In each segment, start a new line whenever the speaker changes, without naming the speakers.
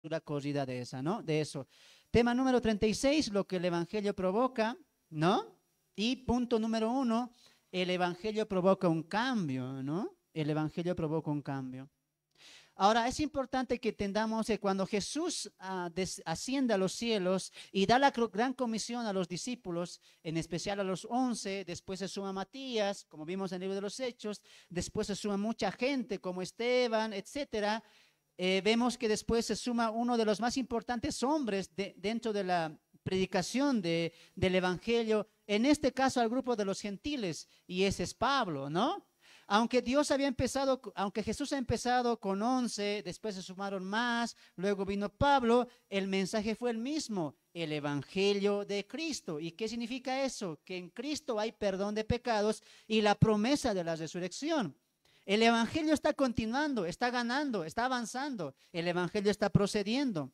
una corrida de esa, ¿no? De eso. Tema número 36, lo que el Evangelio provoca, ¿no? Y punto número 1, el Evangelio provoca un cambio, ¿no? El Evangelio provoca un cambio. Ahora, es importante que entendamos que cuando Jesús asciende a los cielos y da la gran comisión a los discípulos, en especial a los 11, después se suma Matías, como vimos en el libro de los Hechos, después se suma mucha gente como Esteban, etcétera. Vemos que después se suma uno de los más importantes hombres dentro de la predicación del Evangelio, en este caso al grupo de los gentiles, y ese es Pablo, ¿no? Aunque aunque Jesús ha empezado con 11, después se sumaron más, luego vino Pablo, el mensaje fue el mismo, el Evangelio de Cristo. ¿Y qué significa eso? Que en Cristo hay perdón de pecados y la promesa de la resurrección. El Evangelio está continuando, está ganando, está avanzando. El Evangelio está procediendo.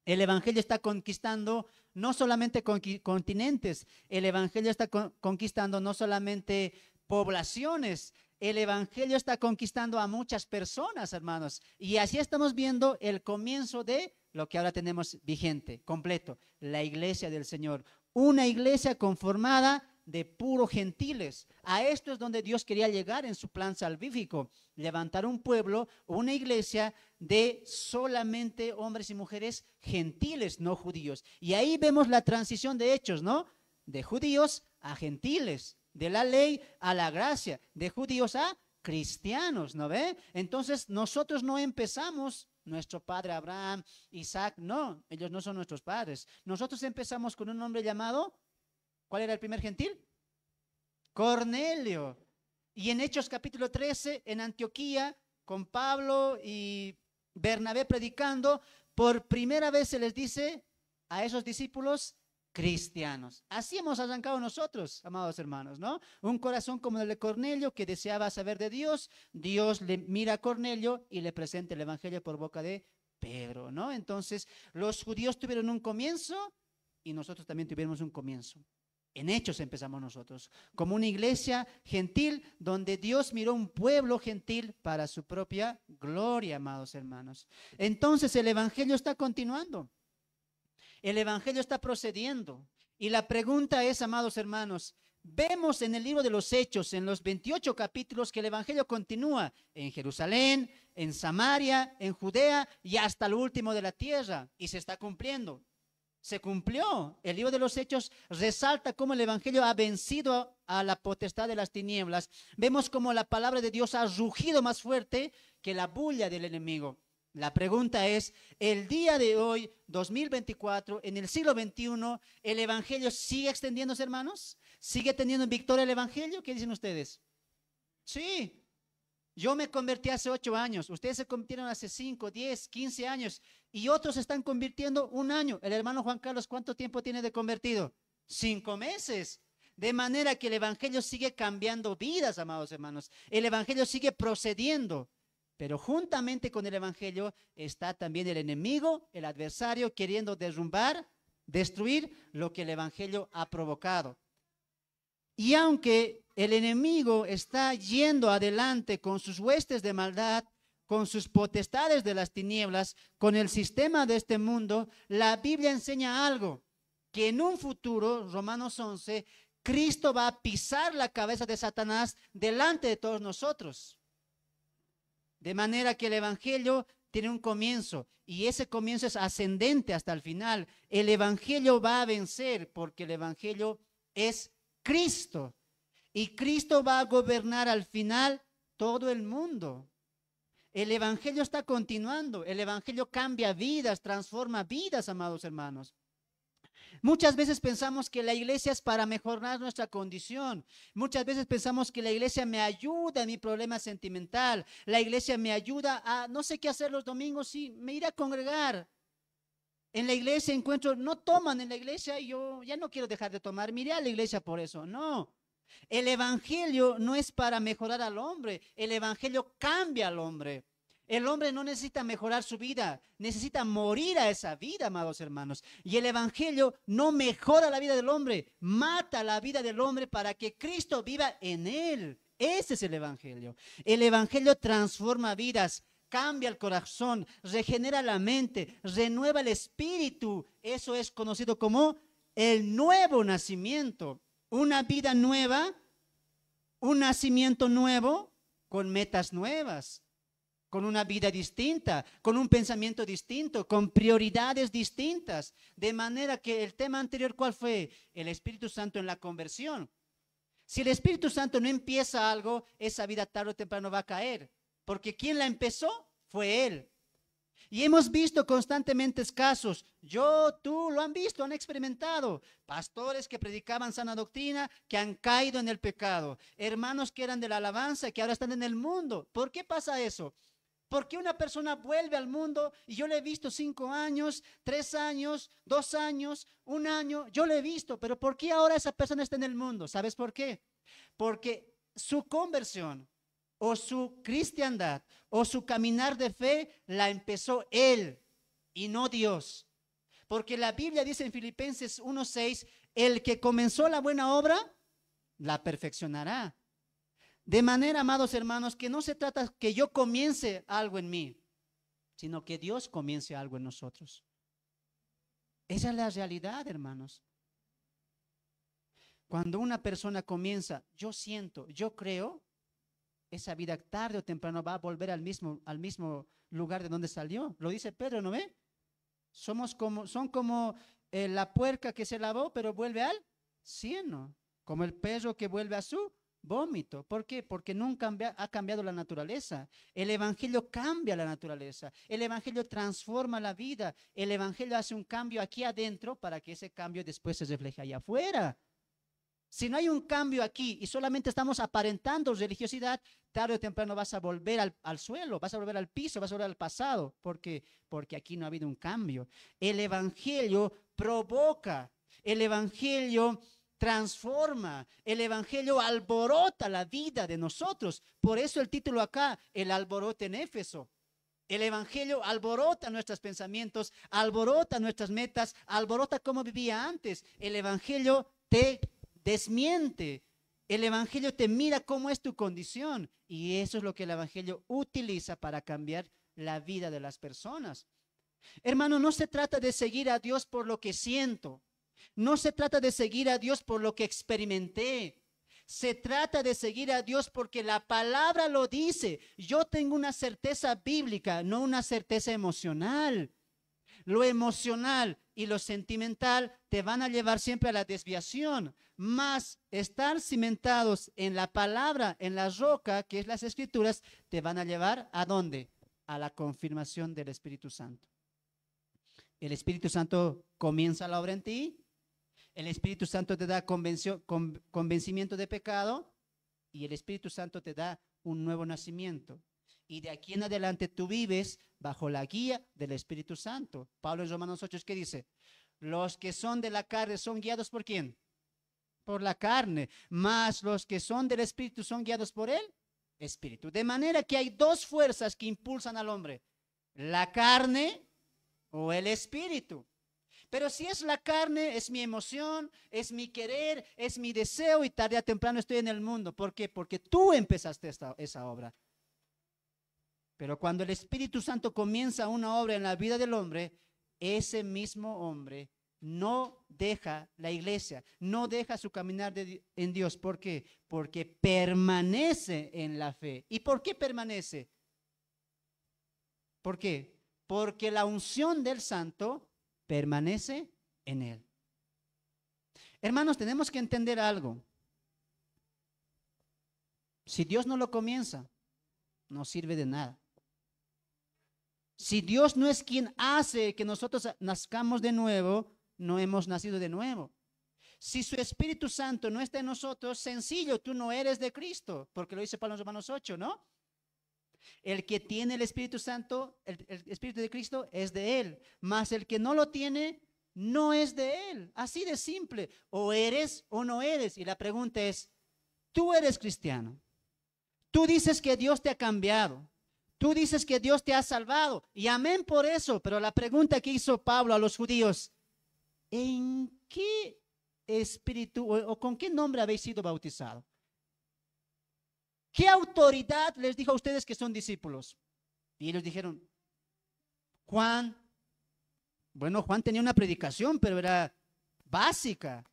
El Evangelio está conquistando no solamente continentes, el Evangelio está conquistando no solamente poblaciones, el Evangelio está conquistando a muchas personas, hermanos. Y así estamos viendo el comienzo de lo que ahora tenemos vigente, completo, la iglesia del Señor. Una iglesia conformada de puros gentiles. A esto es donde Dios quería llegar en su plan salvífico, levantar un pueblo, una iglesia de solamente hombres y mujeres gentiles, no judíos. Y ahí vemos la transición de hechos, ¿no? De judíos a gentiles, de la ley a la gracia, de judíos a cristianos, ¿no ve? Entonces nosotros no empezamos, nuestro padre Abraham, Isaac, no, ellos no son nuestros padres. Nosotros empezamos con un hombre llamado, ¿cuál era el primer gentil? Cornelio. Y en Hechos capítulo 13, en Antioquía, con Pablo y Bernabé predicando, por primera vez se les dice a esos discípulos cristianos. Así hemos arrancado nosotros, amados hermanos, ¿no? Un corazón como el de Cornelio que deseaba saber de Dios. Dios le mira a Cornelio y le presenta el evangelio por boca de Pedro, ¿no? Entonces, los judíos tuvieron un comienzo y nosotros también tuvimos un comienzo. En Hechos empezamos nosotros, como una iglesia gentil, donde Dios miró un pueblo gentil para su propia gloria, amados hermanos. Entonces el evangelio está continuando, el evangelio está procediendo. Y la pregunta es, amados hermanos, vemos en el libro de los Hechos, en los 28 capítulos, que el evangelio continúa en Jerusalén, en Samaria, en Judea y hasta lo último de la tierra, y se está cumpliendo. Se cumplió. El libro de los Hechos resalta cómo el evangelio ha vencido a la potestad de las tinieblas. Vemos cómo la palabra de Dios ha rugido más fuerte que la bulla del enemigo. La pregunta es, el día de hoy, 2024, en el siglo XXI, ¿el evangelio sigue extendiéndose, hermanos? ¿Sigue teniendo victoria el evangelio? ¿Qué dicen ustedes? Sí. Yo me convertí hace 8 años, ustedes se convirtieron hace 5, 10, 15 años y otros se están convirtiendo 1 año. El hermano Juan Carlos, ¿cuánto tiempo tiene de convertido? 5 meses. De manera que el evangelio sigue cambiando vidas, amados hermanos. El evangelio sigue procediendo, pero juntamente con el evangelio está también el enemigo, el adversario, queriendo derrumbar, destruir lo que el evangelio ha provocado. Y aunque el enemigo está yendo adelante con sus huestes de maldad, con sus potestades de las tinieblas, con el sistema de este mundo, la Biblia enseña algo, que en un futuro, Romanos 11, Cristo va a pisar la cabeza de Satanás delante de todos nosotros. De manera que el evangelio tiene un comienzo y ese comienzo es ascendente hasta el final. El evangelio va a vencer porque el evangelio es Cristo. Y Cristo va a gobernar al final todo el mundo. El evangelio está continuando. El evangelio cambia vidas, transforma vidas, amados hermanos. Muchas veces pensamos que la iglesia es para mejorar nuestra condición. Muchas veces pensamos que la iglesia me ayuda en mi problema sentimental. La iglesia me ayuda a no sé qué hacer los domingos y me iré a congregar. En la iglesia encuentro, no toman en la iglesia y yo ya no quiero dejar de tomar, miré a la iglesia por eso. No, el evangelio no es para mejorar al hombre, el evangelio cambia al hombre. El hombre no necesita mejorar su vida, necesita morir a esa vida, amados hermanos. Y el evangelio no mejora la vida del hombre, mata la vida del hombre para que Cristo viva en él. Ese es el evangelio. El evangelio transforma vidas, cambia el corazón, regenera la mente, renueva el espíritu. Eso es conocido como el nuevo nacimiento. Una vida nueva, un nacimiento nuevo con metas nuevas, con una vida distinta, con un pensamiento distinto, con prioridades distintas. De manera que el tema anterior, ¿cuál fue? El Espíritu Santo en la conversión. Si el Espíritu Santo no empieza algo, esa vida tarde o temprano va a caer. Porque quien la empezó fue Él. Y hemos visto constantemente casos, tú lo han visto, han experimentado, pastores que predicaban sana doctrina, que han caído en el pecado, hermanos que eran de la alabanza, que ahora están en el mundo. ¿Por qué pasa eso? Porque una persona vuelve al mundo y yo le he visto 5 años, 3 años, 2 años, 1 año, yo le he visto, pero ¿por qué ahora esa persona está en el mundo? ¿Sabes por qué? Porque su conversión o su cristiandad o su caminar de fe la empezó él y no Dios. Porque la Biblia dice en Filipenses 1:6, el que comenzó la buena obra, la perfeccionará. De manera, amados hermanos, que no se trata que yo comience algo en mí, sino que Dios comience algo en nosotros. Esa es la realidad, hermanos. Cuando una persona comienza, yo siento, yo creo, esa vida tarde o temprano va a volver al mismo lugar de donde salió. Lo dice Pedro, ¿no ve? Son como la puerca que se lavó, pero vuelve al cieno. Como el perro que vuelve a su vómito. ¿Por qué? Porque nunca ha cambiado la naturaleza. El evangelio cambia la naturaleza. El evangelio transforma la vida. El evangelio hace un cambio aquí adentro para que ese cambio después se refleje allá afuera. Si no hay un cambio aquí y solamente estamos aparentando religiosidad, tarde o temprano vas a volver al suelo, vas a volver al piso, vas a volver al pasado. ¿Por qué? Porque aquí no ha habido un cambio. El evangelio provoca, el evangelio transforma, el evangelio alborota la vida de nosotros. Por eso el título acá, el alborote en Éfeso. El evangelio alborota nuestros pensamientos, alborota nuestras metas, alborota cómo vivía antes. El evangelio te desmiente. El evangelio te mira cómo es tu condición. Y eso es lo que el evangelio utiliza para cambiar la vida de las personas. Hermano, no se trata de seguir a Dios por lo que siento. No se trata de seguir a Dios por lo que experimenté. Se trata de seguir a Dios porque la palabra lo dice. Yo tengo una certeza bíblica, no una certeza emocional. Lo emocional y lo sentimental te van a llevar siempre a la desviación. Más estar cimentados en la palabra, en la roca, que es las Escrituras, te van a llevar ¿a dónde? A la confirmación del Espíritu Santo. El Espíritu Santo comienza la obra en ti. El Espíritu Santo te da convencimiento de pecado y el Espíritu Santo te da un nuevo nacimiento. Y de aquí en adelante tú vives bajo la guía del Espíritu Santo. Pablo en Romanos 8, ¿qué dice? Los que son de la carne son guiados ¿por quién? Por la carne. Más los que son del Espíritu son guiados por el Espíritu. De manera que hay dos fuerzas que impulsan al hombre. La carne o el Espíritu. Pero si es la carne, es mi emoción, es mi querer, es mi deseo y tarde o temprano estoy en el mundo. ¿Por qué? Porque tú empezaste esa obra. Pero cuando el Espíritu Santo comienza una obra en la vida del hombre, ese mismo hombre no deja la iglesia, no deja su caminar en Dios. ¿Por qué? Porque permanece en la fe. ¿Y por qué permanece? ¿Por qué? Porque la unción del Santo permanece en él. Hermanos, tenemos que entender algo. Si Dios no lo comienza, no sirve de nada. Si Dios no es quien hace que nosotros nazcamos de nuevo, no hemos nacido de nuevo. Si su Espíritu Santo no está en nosotros, sencillo, tú no eres de Cristo, porque lo dice Pablo en Romanos 8, ¿no? El que tiene el Espíritu Santo, el Espíritu de Cristo, es de Él. Mas el que no lo tiene, no es de Él. Así de simple. O eres o no eres. Y la pregunta es, ¿tú eres cristiano? Tú dices que Dios te ha cambiado. Tú dices que Dios te ha salvado. Y amén por eso. Pero la pregunta que hizo Pablo a los judíos, ¿en qué espíritu o con qué nombre habéis sido bautizados? ¿Qué autoridad les dijo a ustedes que son discípulos? Y ellos dijeron, Juan, bueno, Juan tenía una predicación, pero era básica.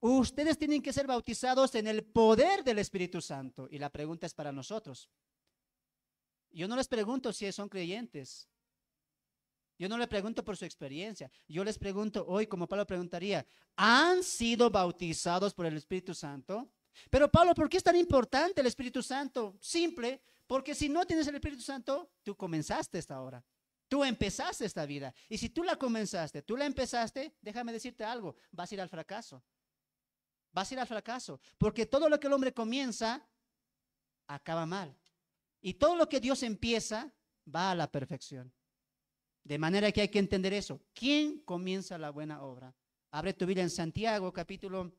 Ustedes tienen que ser bautizados en el poder del Espíritu Santo. Y la pregunta es para nosotros. Yo no les pregunto si son creyentes. Yo no les pregunto por su experiencia. Yo les pregunto hoy, como Pablo preguntaría, ¿han sido bautizados por el Espíritu Santo? Pero Pablo, ¿por qué es tan importante el Espíritu Santo? Simple, porque si no tienes el Espíritu Santo, tú comenzaste esta hora. Tú empezaste esta vida. Y si tú la comenzaste, tú la empezaste, déjame decirte algo, vas a ir al fracaso. Vas a ir al fracaso. Porque todo lo que el hombre comienza, acaba mal. Y todo lo que Dios empieza, va a la perfección. De manera que hay que entender eso. ¿Quién comienza la buena obra? Abre tu Biblia en Santiago, capítulo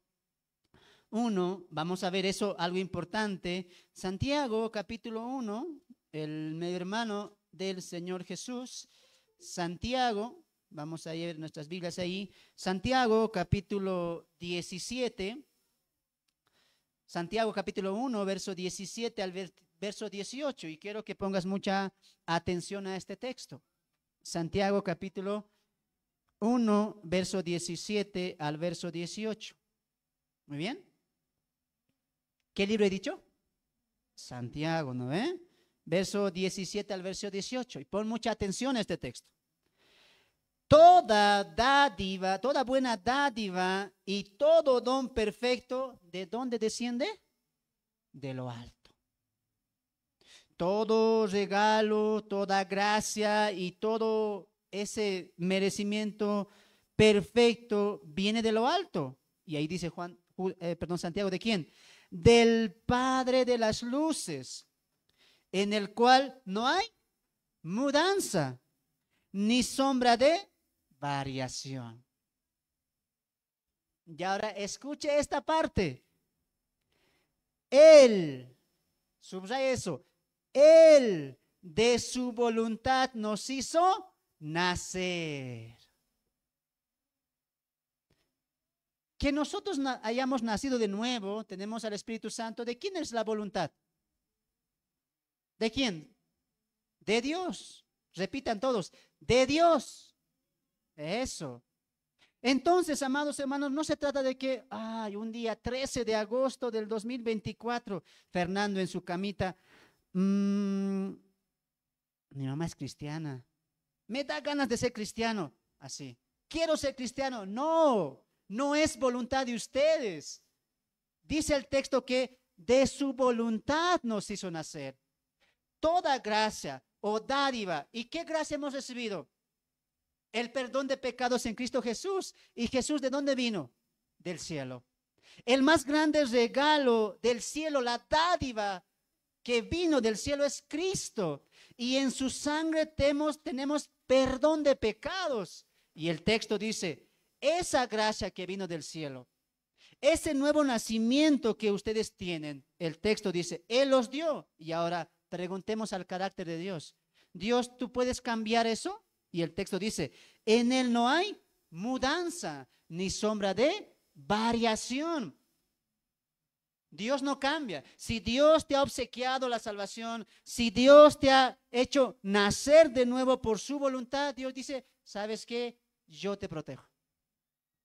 1. Vamos a ver eso, algo importante. Santiago, capítulo 1, el medio hermano del Señor Jesús. Santiago, vamos a ver nuestras Biblias ahí. Santiago, capítulo 17. Santiago, capítulo 1, verso 17 al verso 18. Y quiero que pongas mucha atención a este texto. Santiago capítulo 1, verso 17 al verso 18. Muy bien. ¿Qué libro he dicho? Santiago, ¿no ve? Verso 17 al verso 18. Y pon mucha atención a este texto. Toda dádiva, toda buena dádiva y todo don perfecto, ¿de dónde desciende? De lo alto. Todo regalo, toda gracia y todo ese merecimiento perfecto viene de lo alto. Y ahí dice Santiago, ¿de quién? Del Padre de las luces, en el cual no hay mudanza, ni sombra de variación. Y ahora escuche esta parte. Él, subraya eso, Él de su voluntad nos hizo nacer. Que nosotros hayamos nacido de nuevo, tenemos al Espíritu Santo. ¿De quién es la voluntad? ¿De quién? De Dios. Repitan todos, de Dios. Eso. Entonces, amados hermanos, no se trata de que, un día 13 de agosto del 2024, Fernando en su camita, mi mamá es cristiana, me da ganas de ser cristiano, así, quiero ser cristiano. No, no es voluntad de ustedes. Dice el texto que de su voluntad nos hizo nacer. Toda gracia o dádiva. ¿Y qué gracia hemos recibido? El perdón de pecados en Cristo Jesús. ¿Y Jesús de dónde vino? Del cielo. El más grande regalo del cielo, la dádiva que vino del cielo es Cristo. Y en su sangre tenemos perdón de pecados. Y el texto dice, esa gracia que vino del cielo, ese nuevo nacimiento que ustedes tienen, el texto dice, Él los dio. Y ahora preguntemos al carácter de Dios. Dios, ¿tú puedes cambiar eso? Y el texto dice, en Él no hay mudanza ni sombra de variación. Dios no cambia. Si Dios te ha obsequiado la salvación, si Dios te ha hecho nacer de nuevo por su voluntad, Dios dice, ¿sabes qué? Yo te protejo.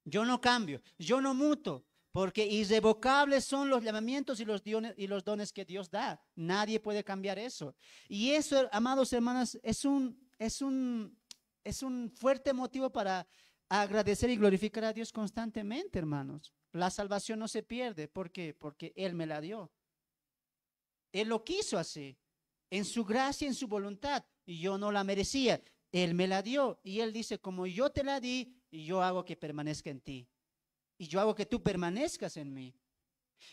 Yo no cambio, yo no muto, porque irrevocables son los llamamientos y los dones que Dios da. Nadie puede cambiar eso. Y eso, amados hermanos, es un fuerte motivo para agradecer y glorificar a Dios constantemente, hermanos. La salvación no se pierde. ¿Por qué? Porque Él me la dio. Él lo quiso así, en su gracia, en su voluntad, y yo no la merecía. Él me la dio, y Él dice, como yo te la di, yo hago que permanezca en ti, y yo hago que tú permanezcas en mí.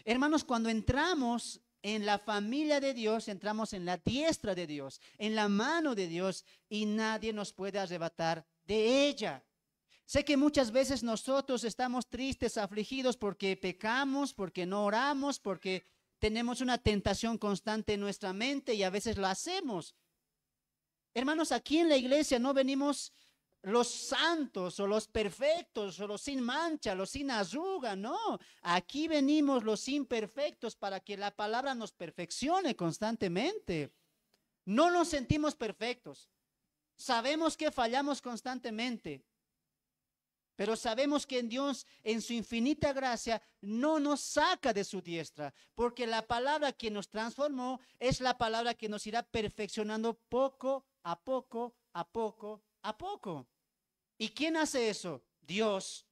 Hermanos, cuando entramos en la familia de Dios, entramos en la diestra de Dios, en la mano de Dios, y nadie nos puede arrebatar de ella. Sé que muchas veces nosotros estamos tristes, afligidos porque pecamos, porque no oramos, porque tenemos una tentación constante en nuestra mente y a veces lo hacemos. Hermanos, aquí en la iglesia no venimos los santos o los perfectos o los sin mancha, los sin arruga, no. Aquí venimos los imperfectos para que la palabra nos perfeccione constantemente. No nos sentimos perfectos. Sabemos que fallamos constantemente. Pero sabemos que en Dios, en su infinita gracia, no nos saca de su diestra, porque la palabra que nos transformó es la palabra que nos irá perfeccionando poco a poco, a poco, a poco. ¿Y quién hace eso? Dios.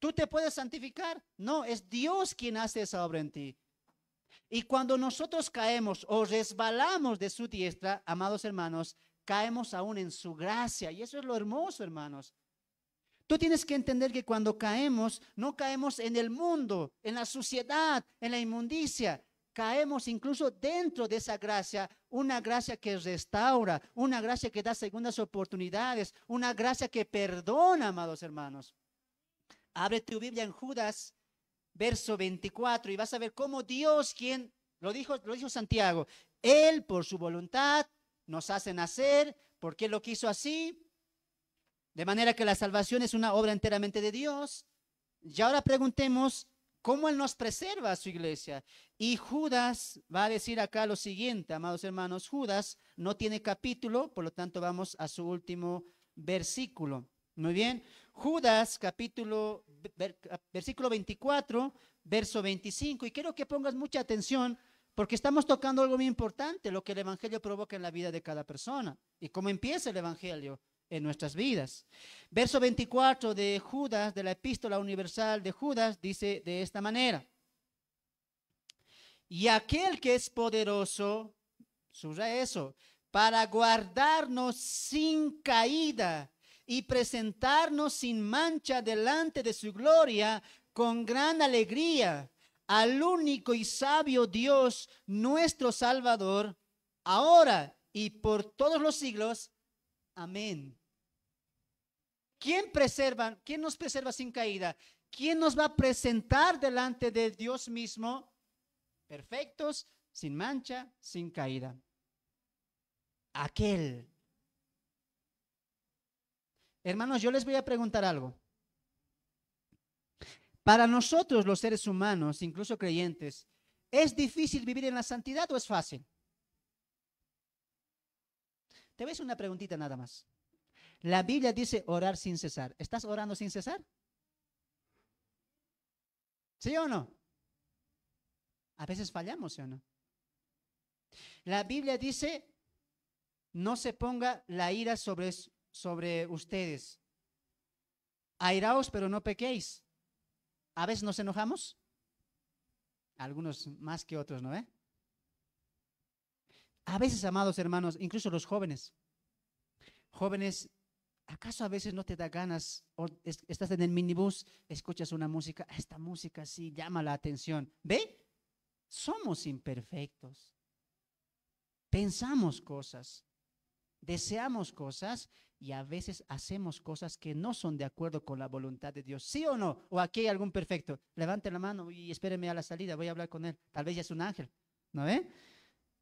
¿Tú te puedes santificar? No, es Dios quien hace esa obra en ti. Y cuando nosotros caemos o resbalamos de su diestra, amados hermanos, caemos aún en su gracia. Y eso es lo hermoso, hermanos. Tú tienes que entender que cuando caemos, no caemos en el mundo, en la suciedad, en la inmundicia. Caemos incluso dentro de esa gracia, una gracia que restaura, una gracia que da segundas oportunidades, una gracia que perdona, amados hermanos. Abre tu Biblia en Judas, verso 24, y vas a ver cómo Dios, quien lo dijo Santiago, Él por su voluntad nos hace nacer, porque Él lo quiso así. De manera que la salvación es una obra enteramente de Dios. Y ahora preguntemos cómo Él nos preserva a su iglesia. Y Judas va a decir acá lo siguiente, amados hermanos. Judas no tiene capítulo, por lo tanto vamos a su último versículo. Muy bien. Judas, versículo 24, verso 25. Y quiero que pongas mucha atención porque estamos tocando algo muy importante, lo que el evangelio provoca en la vida de cada persona. Y cómo empieza el evangelio en nuestras vidas. Verso 24 de Judas, de la epístola universal de Judas, dice de esta manera: y aquel que es poderoso, subraya eso, para guardarnos sin caída y presentarnos sin mancha delante de su gloria con gran alegría, al único y sabio Dios, nuestro Salvador, ahora y por todos los siglos. Amén. ¿Quién nos preserva sin caída? ¿Quién nos va a presentar delante de Dios mismo? Perfectos, sin mancha, sin caída. Aquel. Hermanos, yo les voy a preguntar algo. Para nosotros los seres humanos, incluso creyentes, ¿es difícil vivir en la santidad o es fácil? Te voy a hacer una preguntita nada más. La Biblia dice orar sin cesar. ¿Estás orando sin cesar? ¿Sí o no? A veces fallamos, ¿sí o no? La Biblia dice, no se ponga la ira sobre ustedes. Airaos, pero no pequéis. A veces nos enojamos. Algunos más que otros, ¿no? A veces, amados hermanos, incluso los jóvenes. Jóvenes, ¿acaso a veces no te da ganas o estás en el minibús, escuchas una música, esta música sí llama la atención? ¿Ve? Somos imperfectos. Pensamos cosas, deseamos cosas y a veces hacemos cosas que no son de acuerdo con la voluntad de Dios. ¿Sí o no? ¿O aquí hay algún perfecto? Levante la mano y espéreme a la salida, voy a hablar con él. Tal vez ya es un ángel, ¿no ve?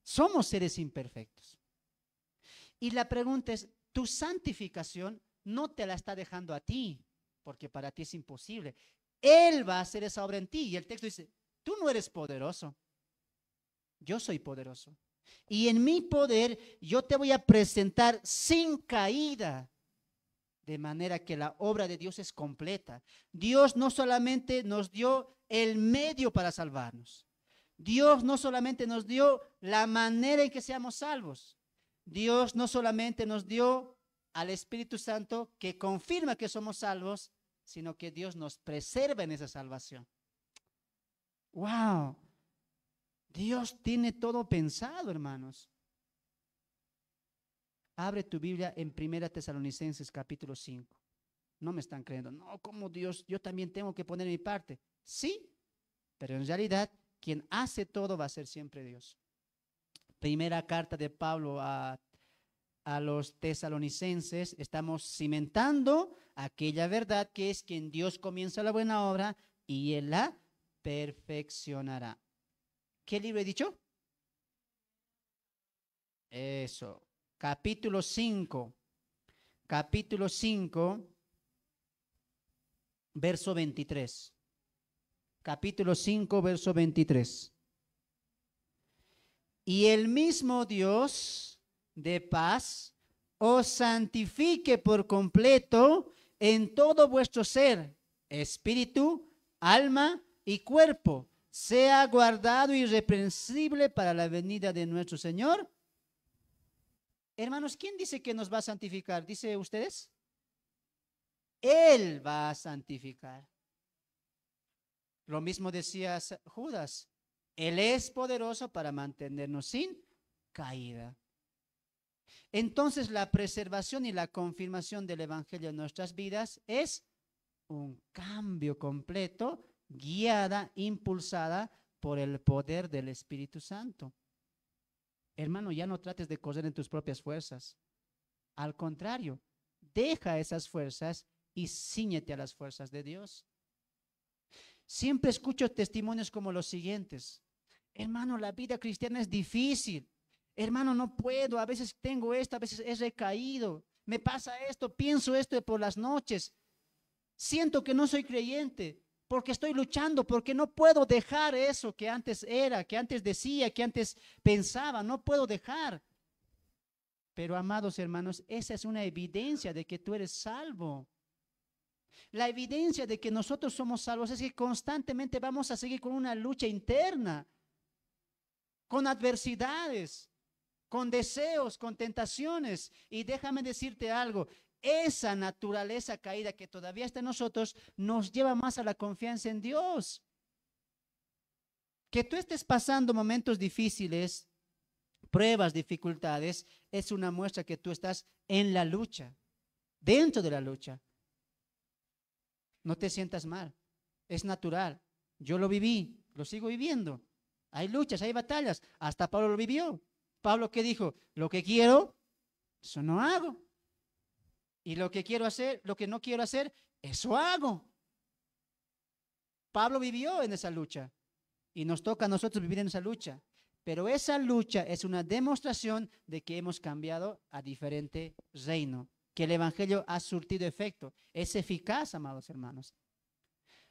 Somos seres imperfectos. Y la pregunta es, tu santificación no te la está dejando a ti, porque para ti es imposible. Él va a hacer esa obra en ti. Y el texto dice, tú no eres poderoso, yo soy poderoso. Y en mi poder yo te voy a presentar sin caída, de manera que la obra de Dios es completa. Dios no solamente nos dio el medio para salvarnos. Dios no solamente nos dio la manera en que seamos salvos. Dios no solamente nos dio al Espíritu Santo que confirma que somos salvos, sino que Dios nos preserva en esa salvación. ¡Wow! Dios tiene todo pensado, hermanos. Abre tu Biblia en 1 Tesalonicenses capítulo 5. No me están creyendo. No, como Dios, yo también tengo que poner mi parte. Sí, pero en realidad quien hace todo va a ser siempre Dios. Primera carta de Pablo a los tesalonicenses, estamos cimentando aquella verdad que es que en Dios comienza la buena obra y Él la perfeccionará. ¿Qué libro he dicho? Eso, capítulo 5, verso 23. Capítulo 5, verso 23. Y el mismo Dios de paz os santifique por completo en todo vuestro ser, espíritu, alma y cuerpo, sea guardado irreprensible para la venida de nuestro Señor. Hermanos, ¿quién dice que nos va a santificar? ¿Dice ustedes? Él va a santificar. Lo mismo decía Judas. Él es poderoso para mantenernos sin caída. Entonces, la preservación y la confirmación del Evangelio en nuestras vidas es un cambio completo, guiada, impulsada por el poder del Espíritu Santo. Hermano, ya no trates de correr en tus propias fuerzas. Al contrario, deja esas fuerzas y cíñete a las fuerzas de Dios. Siempre escucho testimonios como los siguientes. Hermano, la vida cristiana es difícil. Hermano, no puedo, a veces tengo esto, a veces he recaído. Me pasa esto, pienso esto por las noches. Siento que no soy creyente porque estoy luchando, porque no puedo dejar eso que antes era, que antes decía, que antes pensaba. No puedo dejar. Pero, amados hermanos, esa es una evidencia de que tú eres salvo. La evidencia de que nosotros somos salvos es que constantemente vamos a seguir con una lucha interna, con adversidades, con deseos, con tentaciones. Y déjame decirte algo, esa naturaleza caída que todavía está en nosotros nos lleva más a la confianza en Dios. Que tú estés pasando momentos difíciles, pruebas, dificultades, es una muestra que tú estás en la lucha, dentro de la lucha. No te sientas mal, es natural. Yo lo viví, lo sigo viviendo. Hay luchas, hay batallas. Hasta Pablo lo vivió. Pablo, ¿qué dijo? Lo que quiero, eso no hago. Y lo que quiero hacer, lo que no quiero hacer, eso hago. Pablo vivió en esa lucha y nos toca a nosotros vivir en esa lucha. Pero esa lucha es una demostración de que hemos cambiado a diferente reino, que el Evangelio ha surtido efecto. Es eficaz, amados hermanos.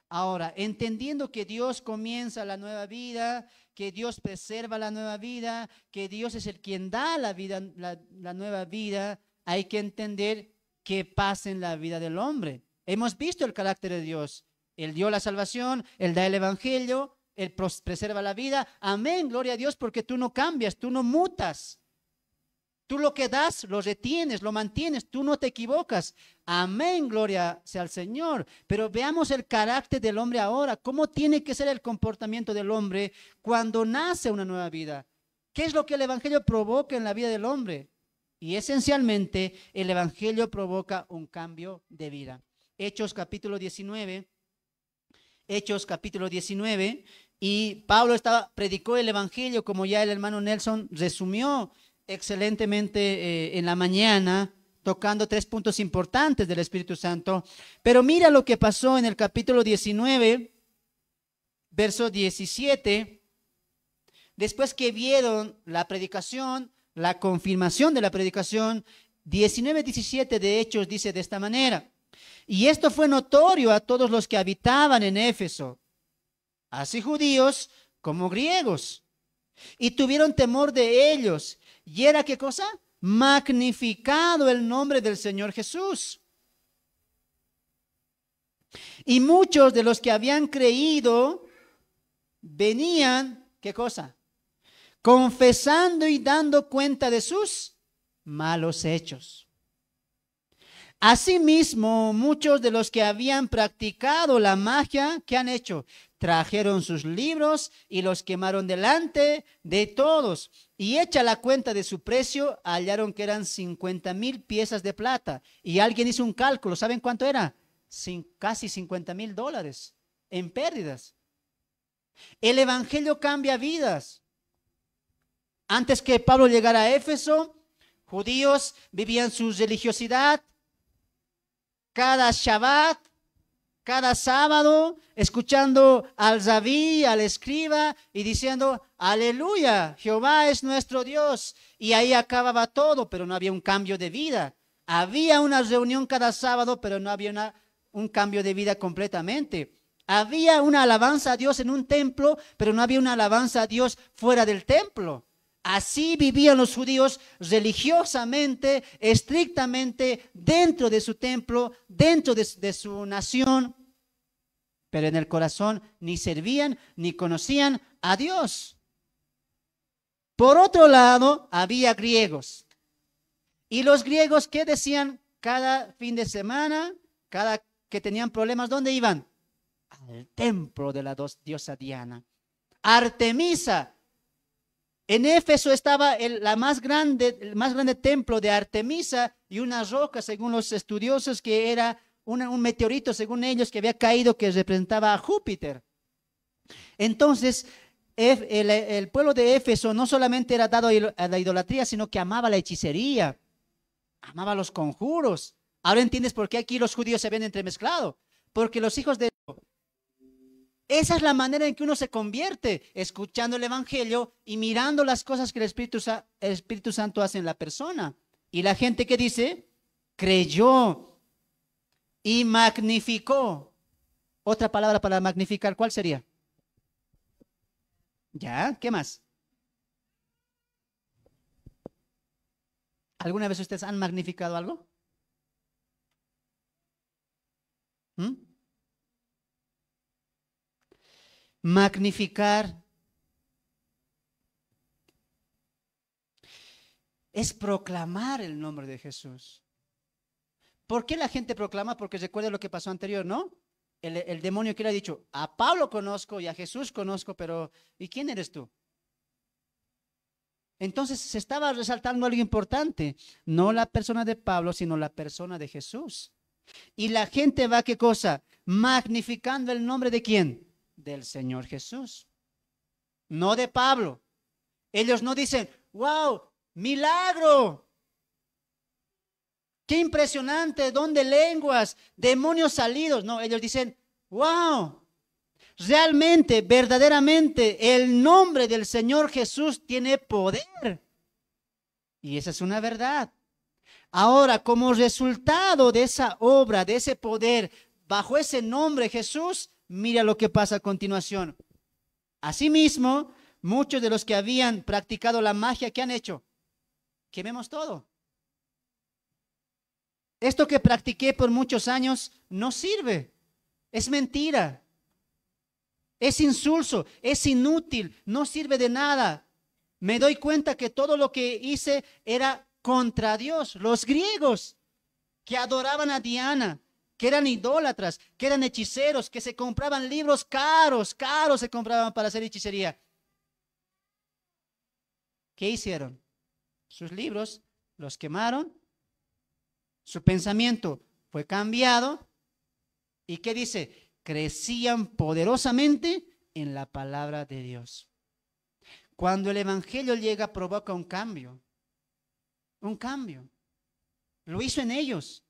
Ahora, entendiendo que Dios comienza la nueva vida, que Dios preserva la nueva vida, que Dios es el quien da la vida, la nueva vida, hay que entender qué pasa en la vida del hombre. Hemos visto el carácter de Dios. Él dio la salvación, Él da el Evangelio, Él preserva la vida. Amén, gloria a Dios, porque tú no cambias, tú no mutas. Tú lo que das, lo retienes, lo mantienes, tú no te equivocas. Amén, gloria sea al Señor. Pero veamos el carácter del hombre ahora. ¿Cómo tiene que ser el comportamiento del hombre cuando nace una nueva vida? ¿Qué es lo que el Evangelio provoca en la vida del hombre? Y esencialmente el Evangelio provoca un cambio de vida. Hechos capítulo 19. Hechos capítulo 19. Y Pablo predicó el Evangelio, como ya el hermano Nelson resumió excelentemente en la mañana, tocando 3 puntos importantes del Espíritu Santo. Pero mira lo que pasó en el capítulo 19, verso 17. Después que vieron la predicación, la confirmación de la predicación, 19:17 de Hechos dice de esta manera: y esto fue notorio a todos los que habitaban en Éfeso, así judíos como griegos, y tuvieron temor de ellos. ¿Y era qué cosa? Magnificado el nombre del Señor Jesús. Y muchos de los que habían creído venían, ¿qué cosa? Confesando y dando cuenta de sus malos hechos. Asimismo, muchos de los que habían practicado la magia, ¿qué han hecho? Trajeron sus libros y los quemaron delante de todos. Y hecha la cuenta de su precio, hallaron que eran 50,000 piezas de plata. Y alguien hizo un cálculo, ¿saben cuánto era? Casi $50,000 en pérdidas. El Evangelio cambia vidas. Antes que Pablo llegara a Éfeso, judíos vivían su religiosidad. Cada Shabbat, cada sábado, escuchando al rabí, al escriba y diciendo: aleluya, Jehová es nuestro Dios. Y ahí acababa todo, pero no había un cambio de vida. Había una reunión cada sábado, pero no había un cambio de vida completamente. Había una alabanza a Dios en un templo, pero no había una alabanza a Dios fuera del templo. Así vivían los judíos religiosamente, estrictamente, dentro de su templo, dentro de su nación. Pero en el corazón ni servían ni conocían a Dios. Por otro lado, había griegos. Y los griegos, ¿qué decían cada fin de semana? Cada que tenían problemas, ¿dónde iban? Al templo de la diosa Diana. Artemisa. En Éfeso estaba el más grande templo de Artemisa y una roca, según los estudiosos, que era un meteorito, según ellos, que había caído, que representaba a Júpiter. Entonces, el pueblo de Éfeso no solamente era dado a la idolatría, sino que amaba la hechicería, amaba los conjuros. Ahora entiendes por qué aquí los judíos se habían entremezclado. Porque los hijos de... Esa es la manera en que uno se convierte, escuchando el Evangelio y mirando las cosas que el Espíritu Santo hace en la persona. Y la gente que dice, creyó y magnificó. Otra palabra para magnificar, ¿cuál sería? ¿Ya? ¿Qué más? ¿Alguna vez ustedes han magnificado algo? ¿Mm? Magnificar es proclamar el nombre de Jesús. ¿Por qué la gente proclama? Porque recuerda lo que pasó anterior, ¿no? El demonio que le ha dicho, a Pablo conozco y a Jesús conozco, pero ¿y quién eres tú? Entonces se estaba resaltando algo importante, no la persona de Pablo, sino la persona de Jesús. Y la gente va, ¿qué cosa? Magnificando el nombre de ¿quién? Del Señor Jesús, no de Pablo. Ellos no dicen, wow, milagro, qué impresionante, don de lenguas, demonios salidos. No, ellos dicen, wow, realmente, verdaderamente, el nombre del Señor Jesús tiene poder. Y esa es una verdad. Ahora, como resultado de esa obra, de ese poder, bajo ese nombre Jesús, mira lo que pasa a continuación. Asimismo, muchos de los que habían practicado la magia, ¿qué han hecho? Quememos todo. Esto que practiqué por muchos años no sirve. Es mentira. Es insulso, es inútil, no sirve de nada. Me doy cuenta que todo lo que hice era contra Dios. Los griegos que adoraban a Diana, que eran idólatras, que eran hechiceros, que se compraban libros caros se compraban para hacer hechicería. ¿Qué hicieron? Sus libros los quemaron, su pensamiento fue cambiado. ¿Y qué dice? Crecían poderosamente en la palabra de Dios. Cuando el Evangelio llega, provoca un cambio. Un cambio. Lo hizo en ellos.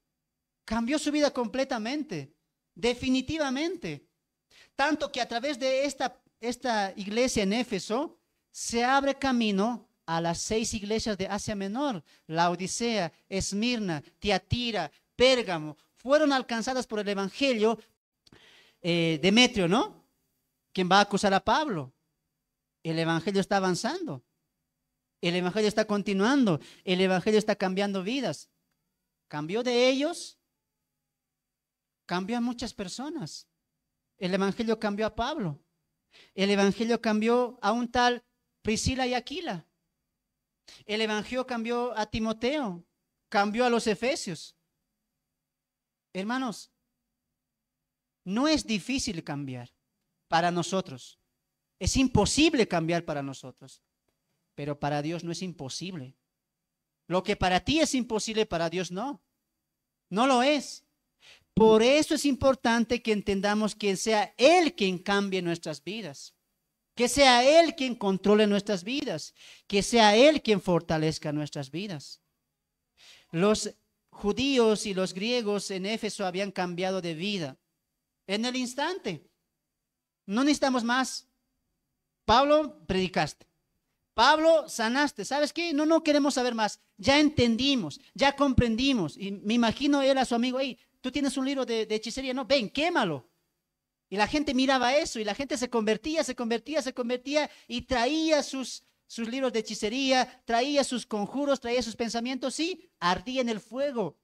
Cambió su vida completamente, definitivamente. Tanto que a través de esta iglesia en Éfeso se abre camino a las 6 iglesias de Asia Menor. Laodicea, Esmirna, Tiatira, Pérgamo, fueron alcanzadas por el Evangelio. Demetrio, ¿no? ¿Quién va a acusar a Pablo? El Evangelio está avanzando. El Evangelio está continuando. El Evangelio está cambiando vidas. Cambió de ellos, cambió a muchas personas. El Evangelio cambió a Pablo. El Evangelio cambió a un tal Priscila y Aquila. El Evangelio cambió a Timoteo. Cambió a los efesios. Hermanos, no es difícil cambiar para nosotros. Es imposible cambiar para nosotros. Pero para Dios no es imposible. Lo que para ti es imposible, para Dios no. No lo es. Por eso es importante que entendamos que sea Él quien cambie nuestras vidas. Que sea Él quien controle nuestras vidas. Que sea Él quien fortalezca nuestras vidas. Los judíos y los griegos en Éfeso habían cambiado de vida. En el instante. No necesitamos más. Pablo, predicaste. Pablo, sanaste. ¿Sabes qué? No queremos saber más. Ya entendimos, ya comprendimos. Y me imagino él a su amigo, hey, tú tienes un libro de hechicería, no, ven, quémalo. Y la gente miraba eso y la gente se convertía y traía sus sus libros de hechicería, traía sus conjuros, traía sus pensamientos, sí, ardía en el fuego.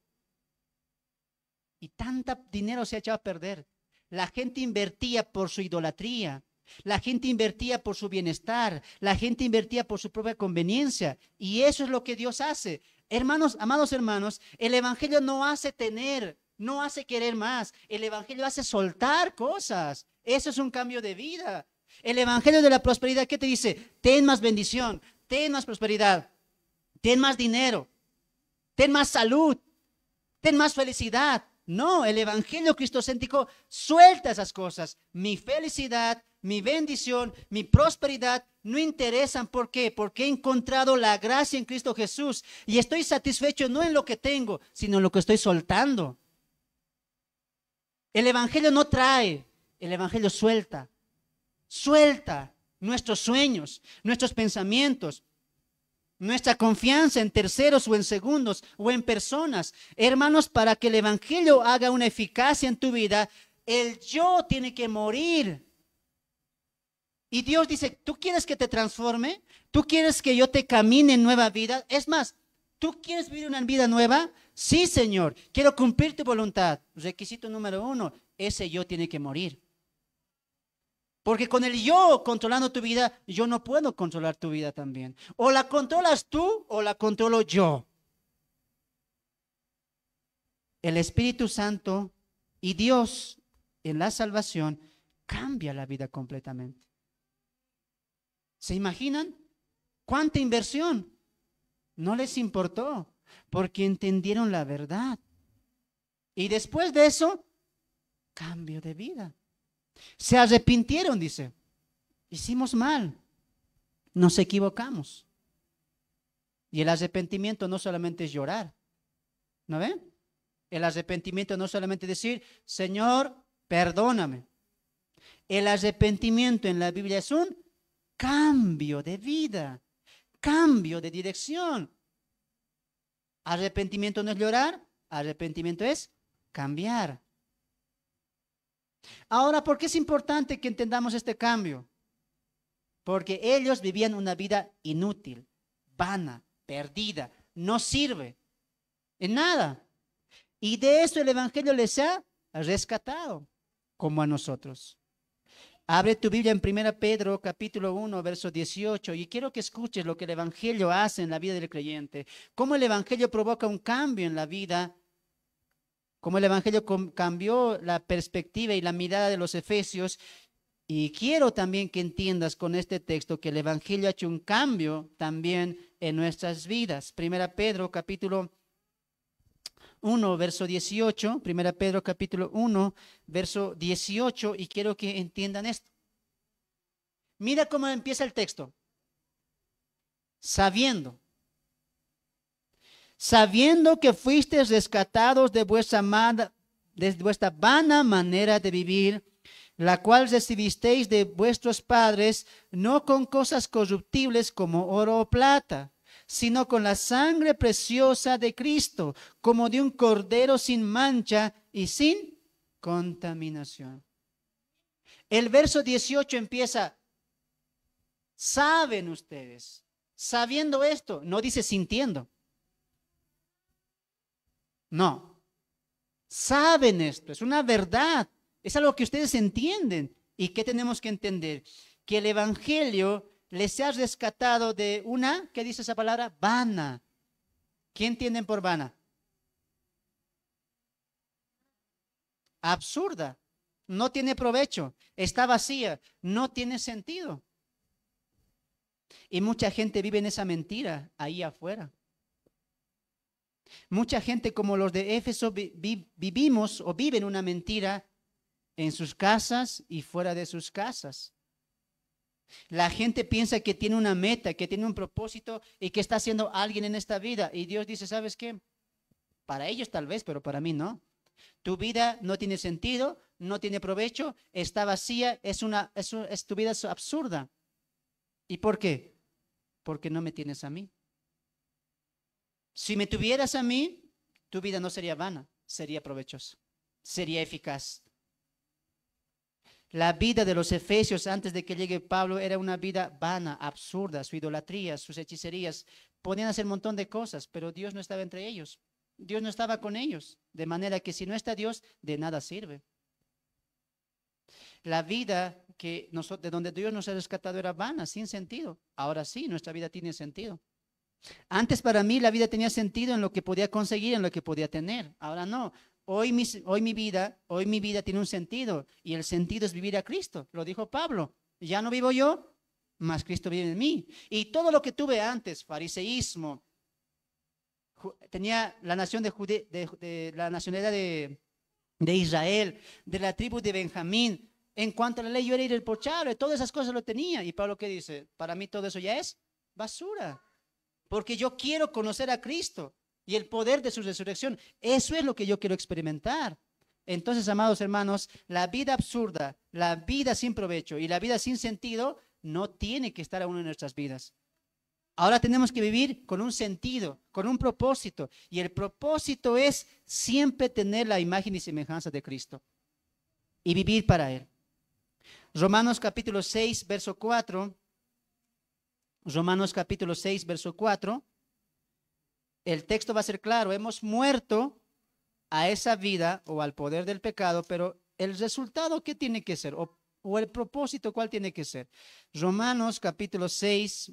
Y tanto dinero se ha echado a perder. La gente invertía por su idolatría. La gente invertía por su bienestar. La gente invertía por su propia conveniencia. Y eso es lo que Dios hace. Hermanos, amados hermanos, el evangelio no hace tener, no hace querer más. El evangelio hace soltar cosas. Eso es un cambio de vida. El evangelio de la prosperidad, ¿qué te dice? Ten más bendición, ten más prosperidad, ten más dinero, ten más salud, ten más felicidad. No, el evangelio cristocéntrico suelta esas cosas. Mi felicidad, mi bendición, mi prosperidad no interesan. ¿Por qué? Porque he encontrado la gracia en Cristo Jesús y estoy satisfecho no en lo que tengo, sino en lo que estoy soltando. El evangelio no trae, el evangelio suelta. Suelta nuestros sueños, nuestros pensamientos, nuestra confianza en terceros o en segundos o en personas. Hermanos, para que el evangelio haga una eficacia en tu vida, el yo tiene que morir. Y Dios dice, ¿tú quieres que te transforme? ¿Tú quieres que yo te camine en nueva vida? Es más, ¿tú quieres vivir una vida nueva? Sí, Señor, quiero cumplir tu voluntad. Requisito número 1, ese yo tiene que morir. Porque con el yo controlando tu vida, yo no puedo controlar tu vida también. O la controlas tú o la controlo yo. El Espíritu Santo y Dios en la salvación cambia la vida completamente. ¿Se imaginan? ¿Cuánta inversión? No les importó porque entendieron la verdad. Y después de eso, cambio de vida. Se arrepintieron, dice. Hicimos mal. Nos equivocamos. Y el arrepentimiento no solamente es llorar. ¿No ven? El arrepentimiento no solamente decir, Señor, perdóname. El arrepentimiento en la Biblia es un cambio de vida, cambio de dirección. Arrepentimiento no es llorar, arrepentimiento es cambiar. Ahora, ¿por qué es importante que entendamos este cambio? Porque ellos vivían una vida inútil, vana, perdida, no sirve en nada. Y de eso el Evangelio les ha rescatado, como a nosotros. Abre tu Biblia en 1 Pedro capítulo 1, verso 18, y quiero que escuches lo que el Evangelio hace en la vida del creyente, cómo el Evangelio provoca un cambio en la vida, cómo el Evangelio cambió la perspectiva y la mirada de los efesios. Y quiero también que entiendas con este texto que el Evangelio ha hecho un cambio también en nuestras vidas. 1 Pedro capítulo 1, verso 18, 1 Pedro capítulo 1, verso 18, y quiero que entiendan esto. Mira cómo empieza el texto. Sabiendo que fuisteis rescatados de vuestra vana manera de vivir, la cual recibisteis de vuestros padres, no con cosas corruptibles como oro o plata, sino con la sangre preciosa de Cristo, como de un cordero sin mancha y sin contaminación. El verso 18 empieza, saben ustedes, sabiendo esto, no dice sintiendo. No, saben esto, es una verdad, es algo que ustedes entienden. ¿Y qué tenemos que entender? Que el Evangelio les ha rescatado de una, ¿qué dice esa palabra? Vana. ¿Qué entienden por vana? Absurda, no tiene provecho, está vacía, no tiene sentido. Y mucha gente vive en esa mentira ahí afuera. Mucha gente como los de Éfeso vivimos o viven una mentira en sus casas y fuera de sus casas. La gente piensa que tiene una meta, que tiene un propósito y que está haciendo alguien en esta vida. Y Dios dice, ¿sabes qué? Para ellos tal vez, pero para mí no. Tu vida no tiene sentido, no tiene provecho, está vacía, tu vida es absurda. ¿Y por qué? Porque no me tienes a mí. Si me tuvieras a mí, tu vida no sería vana, sería provechosa, sería eficaz. La vida de los efesios antes de que llegue Pablo era una vida vana, absurda, su idolatría, sus hechicerías. Podían hacer un montón de cosas, pero Dios no estaba entre ellos. Dios no estaba con ellos. De manera que si no está Dios, de nada sirve. La vida de donde Dios nos ha rescatado era vana, sin sentido. Ahora sí, nuestra vida tiene sentido. Antes para mí la vida tenía sentido en lo que podía conseguir, en lo que podía tener. Ahora no. Hoy mi vida tiene un sentido y el sentido es vivir a Cristo. Lo dijo Pablo. Ya no vivo yo, mas Cristo vive en mí. Y todo lo que tuve antes, fariseísmo, tenía la nación de la nacionalidad de Israel, de la tribu de Benjamín. En cuanto a la ley, yo era irreprochable, todas esas cosas lo tenía. Y Pablo, ¿qué dice? Para mí todo eso ya es basura, porque yo quiero conocer a Cristo y el poder de su resurrección. Eso es lo que yo quiero experimentar. Entonces, amados hermanos, la vida absurda, la vida sin provecho y la vida sin sentido no tiene que estar aún en nuestras vidas. Ahora tenemos que vivir con un sentido, con un propósito. Y el propósito es siempre tener la imagen y semejanza de Cristo y vivir para Él. Romanos capítulo 6, verso 4. Romanos capítulo 6, verso 4. El texto va a ser claro. Hemos muerto a esa vida o al poder del pecado, pero el resultado, ¿qué tiene que ser? O el propósito, ¿cuál tiene que ser? Romanos capítulo 6,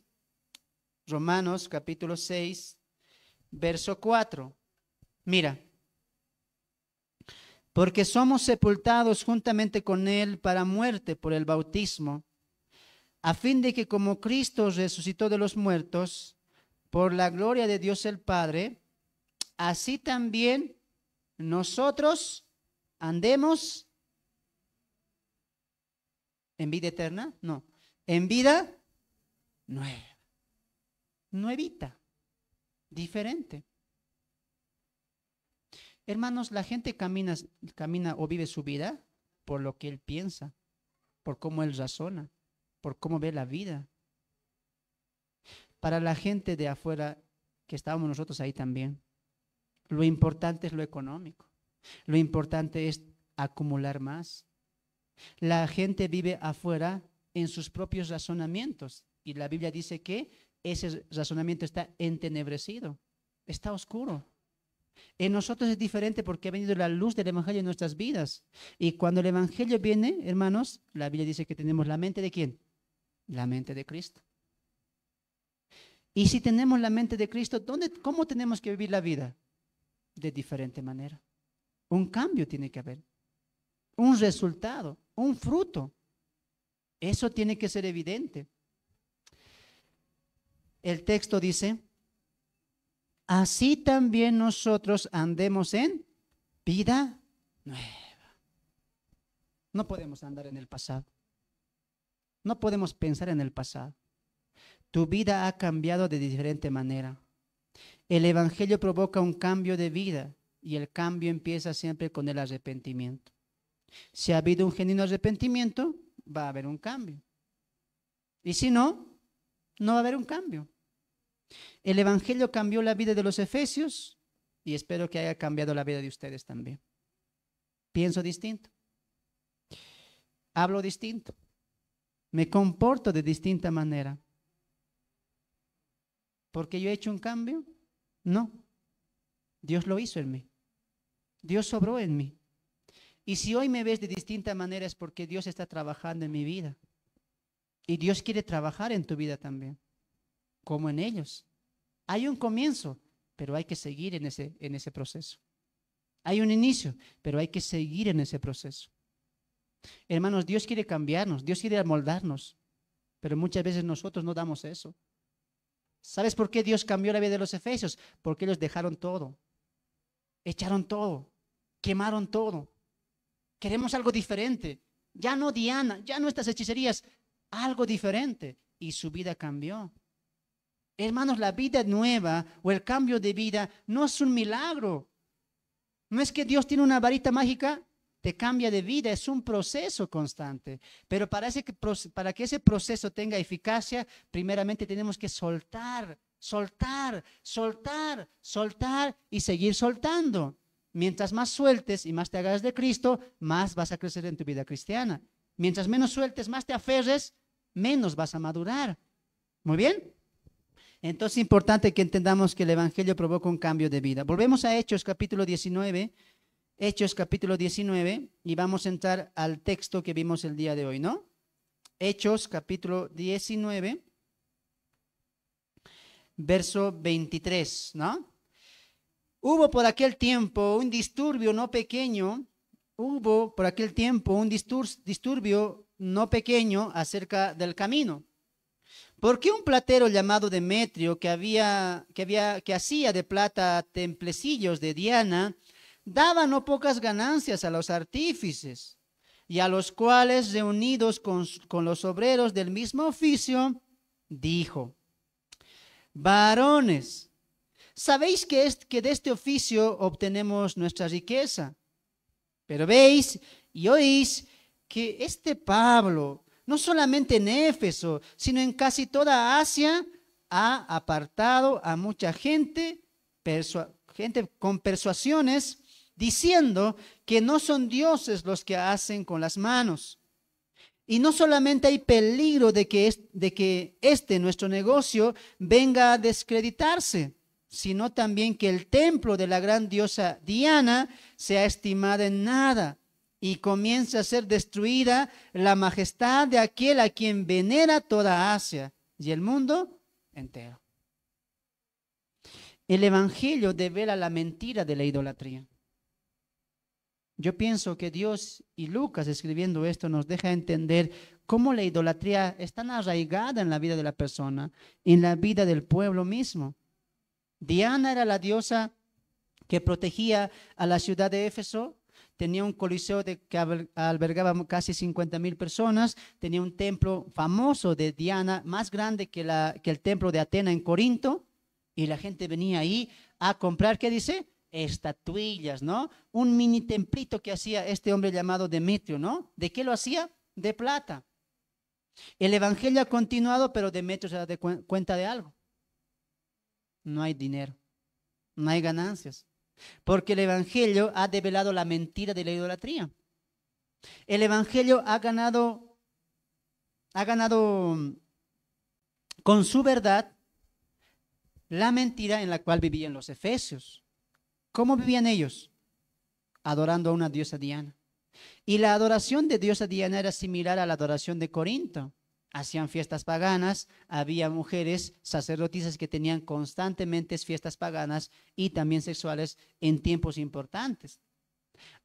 verso 4. Mira. Porque somos sepultados juntamente con Él para muerte por el bautismo, a fin de que como Cristo resucitó de los muertos, por la gloria de Dios el Padre, así también nosotros andemos en vida eterna, no, en vida nueva, nuevita, diferente. Hermanos, la gente camina o vive su vida por lo que él piensa, por cómo él razona, por cómo ve la vida. Para la gente de afuera, que estábamos nosotros ahí también, lo importante es lo económico. Lo importante es acumular más. La gente vive afuera en sus propios razonamientos. Y la Biblia dice que ese razonamiento está entenebrecido, está oscuro. En nosotros es diferente porque ha venido la luz del Evangelio en nuestras vidas. Y cuando el Evangelio viene, hermanos, la Biblia dice que tenemos la mente ¿de quién? La mente de Cristo. Y si tenemos la mente de Cristo, ¿cómo tenemos que vivir la vida? De diferente manera. Un cambio tiene que haber. Un resultado, un fruto. Eso tiene que ser evidente. El texto dice, así también nosotros andemos en vida nueva. No podemos andar en el pasado. No podemos pensar en el pasado. Tu vida ha cambiado de diferente manera. El Evangelio provoca un cambio de vida y el cambio empieza siempre con el arrepentimiento. Si ha habido un genuino arrepentimiento, va a haber un cambio. Y si no, no va a haber un cambio. El Evangelio cambió la vida de los efesios y espero que haya cambiado la vida de ustedes también. Pienso distinto. Hablo distinto. Me comporto de distinta manera. ¿Porque yo he hecho un cambio? No. Dios lo hizo en mí. Dios obró en mí. Y si hoy me ves de distinta manera es porque Dios está trabajando en mi vida. Y Dios quiere trabajar en tu vida también, como en ellos. Hay un comienzo, pero hay que seguir en ese proceso. Hay un inicio, pero hay que seguir en ese proceso. Hermanos, Dios quiere cambiarnos, Dios quiere amoldarnos, pero muchas veces nosotros no damos eso. ¿Sabes por qué Dios cambió la vida de los efesios? Porque ellos dejaron todo, echaron todo, quemaron todo. Queremos algo diferente. Ya no Diana, ya no estas hechicerías, algo diferente. Y su vida cambió. Hermanos, la vida nueva o el cambio de vida no es un milagro. No es que Dios tiene una varita mágica, te cambia de vida, es un proceso constante. Pero para que ese proceso tenga eficacia, primeramente tenemos que soltar y seguir soltando. Mientras más sueltes y más te hagas de Cristo, más vas a crecer en tu vida cristiana. Mientras menos sueltes, más te aferres, menos vas a madurar. Muy bien. Entonces es importante que entendamos que el Evangelio provoca un cambio de vida. Volvemos a Hechos capítulo 19. Hechos capítulo 19 y vamos a entrar al texto que vimos el día de hoy, ¿no? Hechos capítulo 19, verso 23, ¿no? Hubo por aquel tiempo un disturbio no pequeño, disturbio no pequeño acerca del camino. Porque un platero llamado Demetrio, que hacía de plata templecillos de Diana, daba no pocas ganancias a los artífices, y a los cuales, reunidos con los obreros del mismo oficio, dijo: varones, sabéis que de este oficio obtenemos nuestra riqueza, pero veis y oís que este Pablo, no solamente en Éfeso, sino en casi toda Asia, ha apartado a mucha gente con persuasiones, diciendo que no son dioses los que hacen con las manos. Y no solamente hay peligro de que nuestro negocio venga a descreditarse, sino también que el templo de la gran diosa Diana sea estimada en nada y comience a ser destruida la majestad de aquel a quien venera toda Asia y el mundo entero. El Evangelio devela la mentira de la idolatría. Yo pienso que Dios y Lucas, escribiendo esto, nos deja entender cómo la idolatría es tan arraigada en la vida de la persona, en la vida del pueblo mismo. Diana era la diosa que protegía a la ciudad de Éfeso. Tenía un coliseo que albergaba casi 50,000 personas. Tenía un templo famoso de Diana, más grande que el templo de Atena en Corinto. Y la gente venía ahí a comprar, ¿qué dice? Estatuillas, ¿no? Un mini templito que hacía este hombre llamado Demetrio, ¿no? ¿De qué lo hacía? De plata. El Evangelio ha continuado, pero Demetrio se da cuenta de algo. No hay dinero, no hay ganancias. Porque el Evangelio ha develado la mentira de la idolatría. El Evangelio ha ganado con su verdad la mentira en la cual vivían los efesios. ¿Cómo vivían ellos? Adorando a una diosa Diana. Y la adoración de diosa Diana era similar a la adoración de Corinto. Hacían fiestas paganas, había mujeres sacerdotisas que tenían constantemente fiestas paganas y también sexuales en tiempos importantes.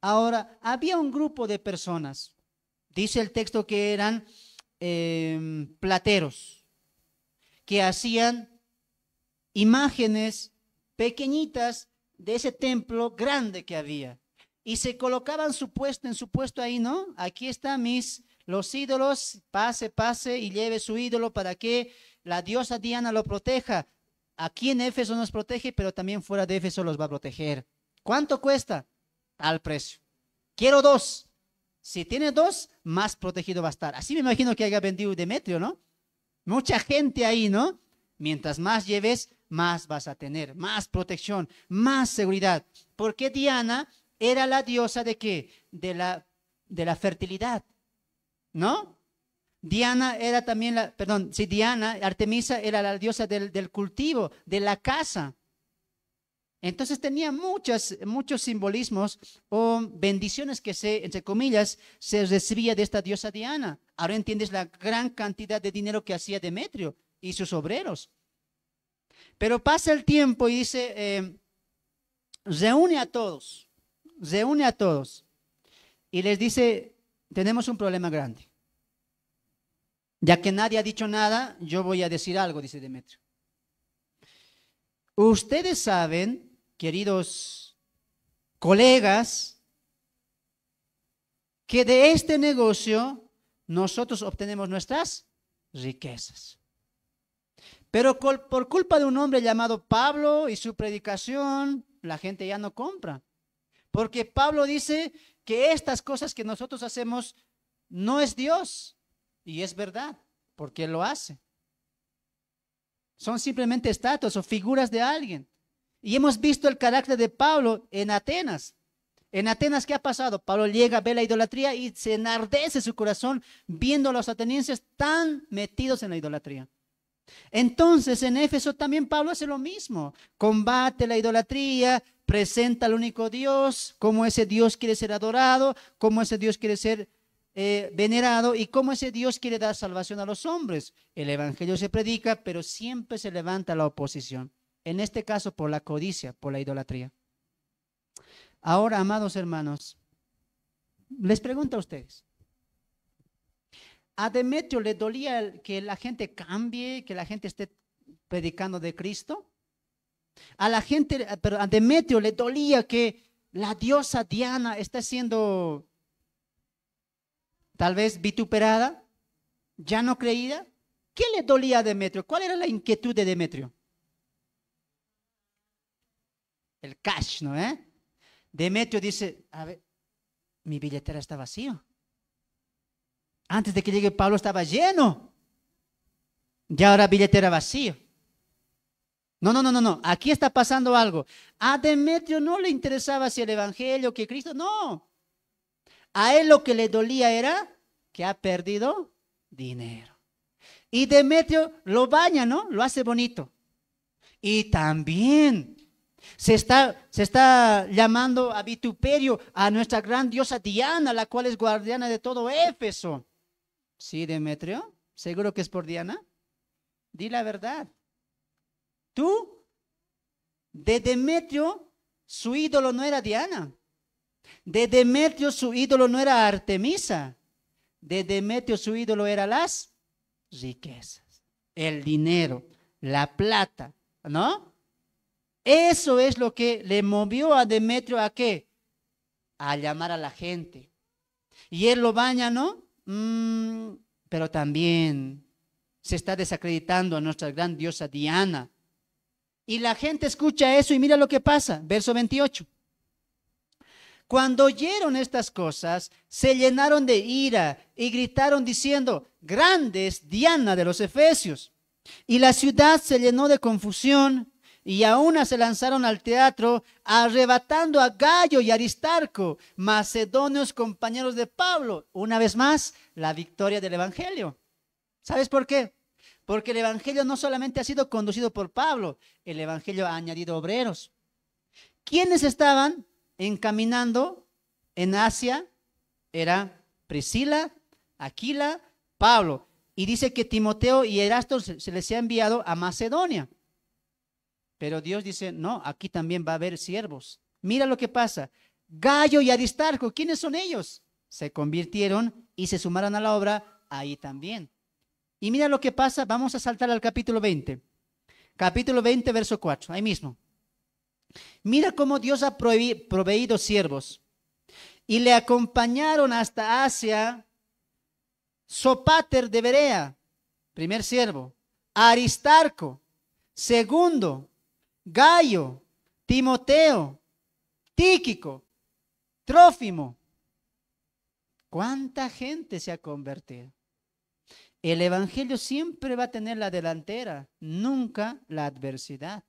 Ahora, había un grupo de personas, dice el texto que eran plateros, que hacían imágenes pequeñitas de ese templo grande que había y se colocaban en su puesto ahí, ¿no? Aquí están los ídolos, pase y lleve su ídolo para que la diosa Diana lo proteja. Aquí en Éfeso nos protege, pero también fuera de Éfeso los va a proteger. ¿Cuánto cuesta? Tal precio. Quiero 2. Si tiene 2, más protegido va a estar. Así me imagino que haya vendido Demetrio, ¿no? Mucha gente ahí, ¿no? Mientras más lleves, más vas a tener, más protección, más seguridad. Porque Diana era la diosa ¿de qué? De la fertilidad, ¿no? Diana era también Artemisa era la diosa del cultivo, de la casa. Entonces tenía muchos simbolismos o bendiciones que entre comillas, se recibía de esta diosa Diana. Ahora entiendes la gran cantidad de dinero que hacía Demetrio y sus obreros. Pero pasa el tiempo y dice, reúne a todos. Y les dice, tenemos un problema grande. Ya que nadie ha dicho nada, yo voy a decir algo, dice Demetrio. Ustedes saben, queridos colegas, que de este negocio nosotros obtenemos nuestras riquezas. Pero por culpa de un hombre llamado Pablo y su predicación, la gente ya no compra. Porque Pablo dice que estas cosas que nosotros hacemos no es Dios. Y es verdad, porque Él lo hace. Son simplemente estatuas o figuras de alguien. Y hemos visto el carácter de Pablo en Atenas. En Atenas, ¿qué ha pasado? Pablo llega, ve la idolatría y se enardece su corazón viendo a los atenienses tan metidos en la idolatría. Entonces en Éfeso también Pablo hace lo mismo, combate la idolatría, presenta al único Dios, cómo ese Dios quiere ser adorado, cómo ese Dios quiere ser venerado y cómo ese Dios quiere dar salvación a los hombres. El evangelio se predica, pero siempre se levanta la oposición, en este caso por la codicia, por la idolatría. Ahora, amados hermanos, les pregunto a ustedes, ¿a Demetrio le dolía que la gente cambie, que la gente esté predicando de Cristo? Pero a Demetrio le dolía que la diosa Diana esté siendo tal vez vituperada, ya no creída. ¿Qué le dolía a Demetrio? ¿Cuál era la inquietud de Demetrio? El cash, ¿no? Demetrio dice, a ver, mi billetera está vacía. Antes de que llegue Pablo estaba lleno. Ya ahora billetera vacía. No. Aquí está pasando algo. A Demetrio no le interesaba si el evangelio, que Cristo, no. A él lo que le dolía era que ha perdido dinero. Y Demetrio lo baña, ¿no? Lo hace bonito. Y también se está llamando a vituperio a nuestra gran diosa Diana, la cual es guardiana de todo Éfeso. ¿Sí, Demetrio? ¿Seguro que es por Diana? Di la verdad. Tú, de Demetrio, su ídolo no era Diana. De Demetrio, su ídolo no era Artemisa. De Demetrio, su ídolo era las riquezas, el dinero, la plata, ¿no? Eso es lo que le movió a Demetrio ¿a qué? A llamar a la gente. Y él lo baña, ¿no? Pero también se está desacreditando a nuestra gran diosa Diana. Y la gente escucha eso y mira lo que pasa. Verso 28. Cuando oyeron estas cosas, se llenaron de ira y gritaron diciendo, grande es Diana de los Efesios. Y la ciudad se llenó de confusión y a una se lanzaron al teatro, arrebatando a Gayo y Aristarco, macedonios compañeros de Pablo. Una vez más, la victoria del evangelio. ¿Sabes por qué? Porque el evangelio no solamente ha sido conducido por Pablo, el evangelio ha añadido obreros. ¿Quiénes estaban encaminando en Asia? Era Priscila, Aquila, Pablo. Y dice que Timoteo y Erasto se les ha enviado a Macedonia. Pero Dios dice, no, aquí también va a haber siervos. Mira lo que pasa. Gayo y Aristarco, ¿quiénes son ellos? Se convirtieron y se sumaron a la obra ahí también. Y mira lo que pasa, vamos a saltar al capítulo 20. Capítulo 20, verso 4, ahí mismo. Mira cómo Dios ha proveído siervos. Y le acompañaron hasta Asia Sópater de Berea, primer siervo, Aristarco, segundo, Gayo, Timoteo, Tíquico, Trófimo. ¿Cuánta gente se ha convertido? El evangelio siempre va a tener la delantera, nunca la adversidad.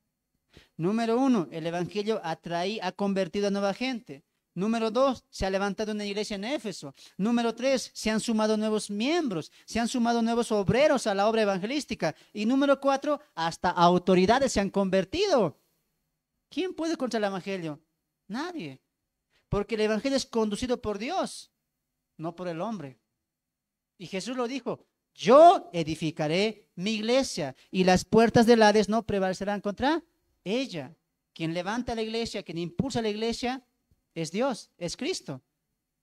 Número 1, el evangelio ha convertido a nueva gente. Número 2, se ha levantado una iglesia en Éfeso. Número 3, se han sumado nuevos miembros, se han sumado nuevos obreros a la obra evangelística. Y número 4, hasta autoridades se han convertido. ¿Quién puede contra el evangelio? Nadie. Porque el evangelio es conducido por Dios, no por el hombre. Y Jesús lo dijo, yo edificaré mi iglesia y las puertas del Hades no prevalecerán contra ella. Quien levanta la iglesia, quien impulsa la iglesia, es Dios, es Cristo.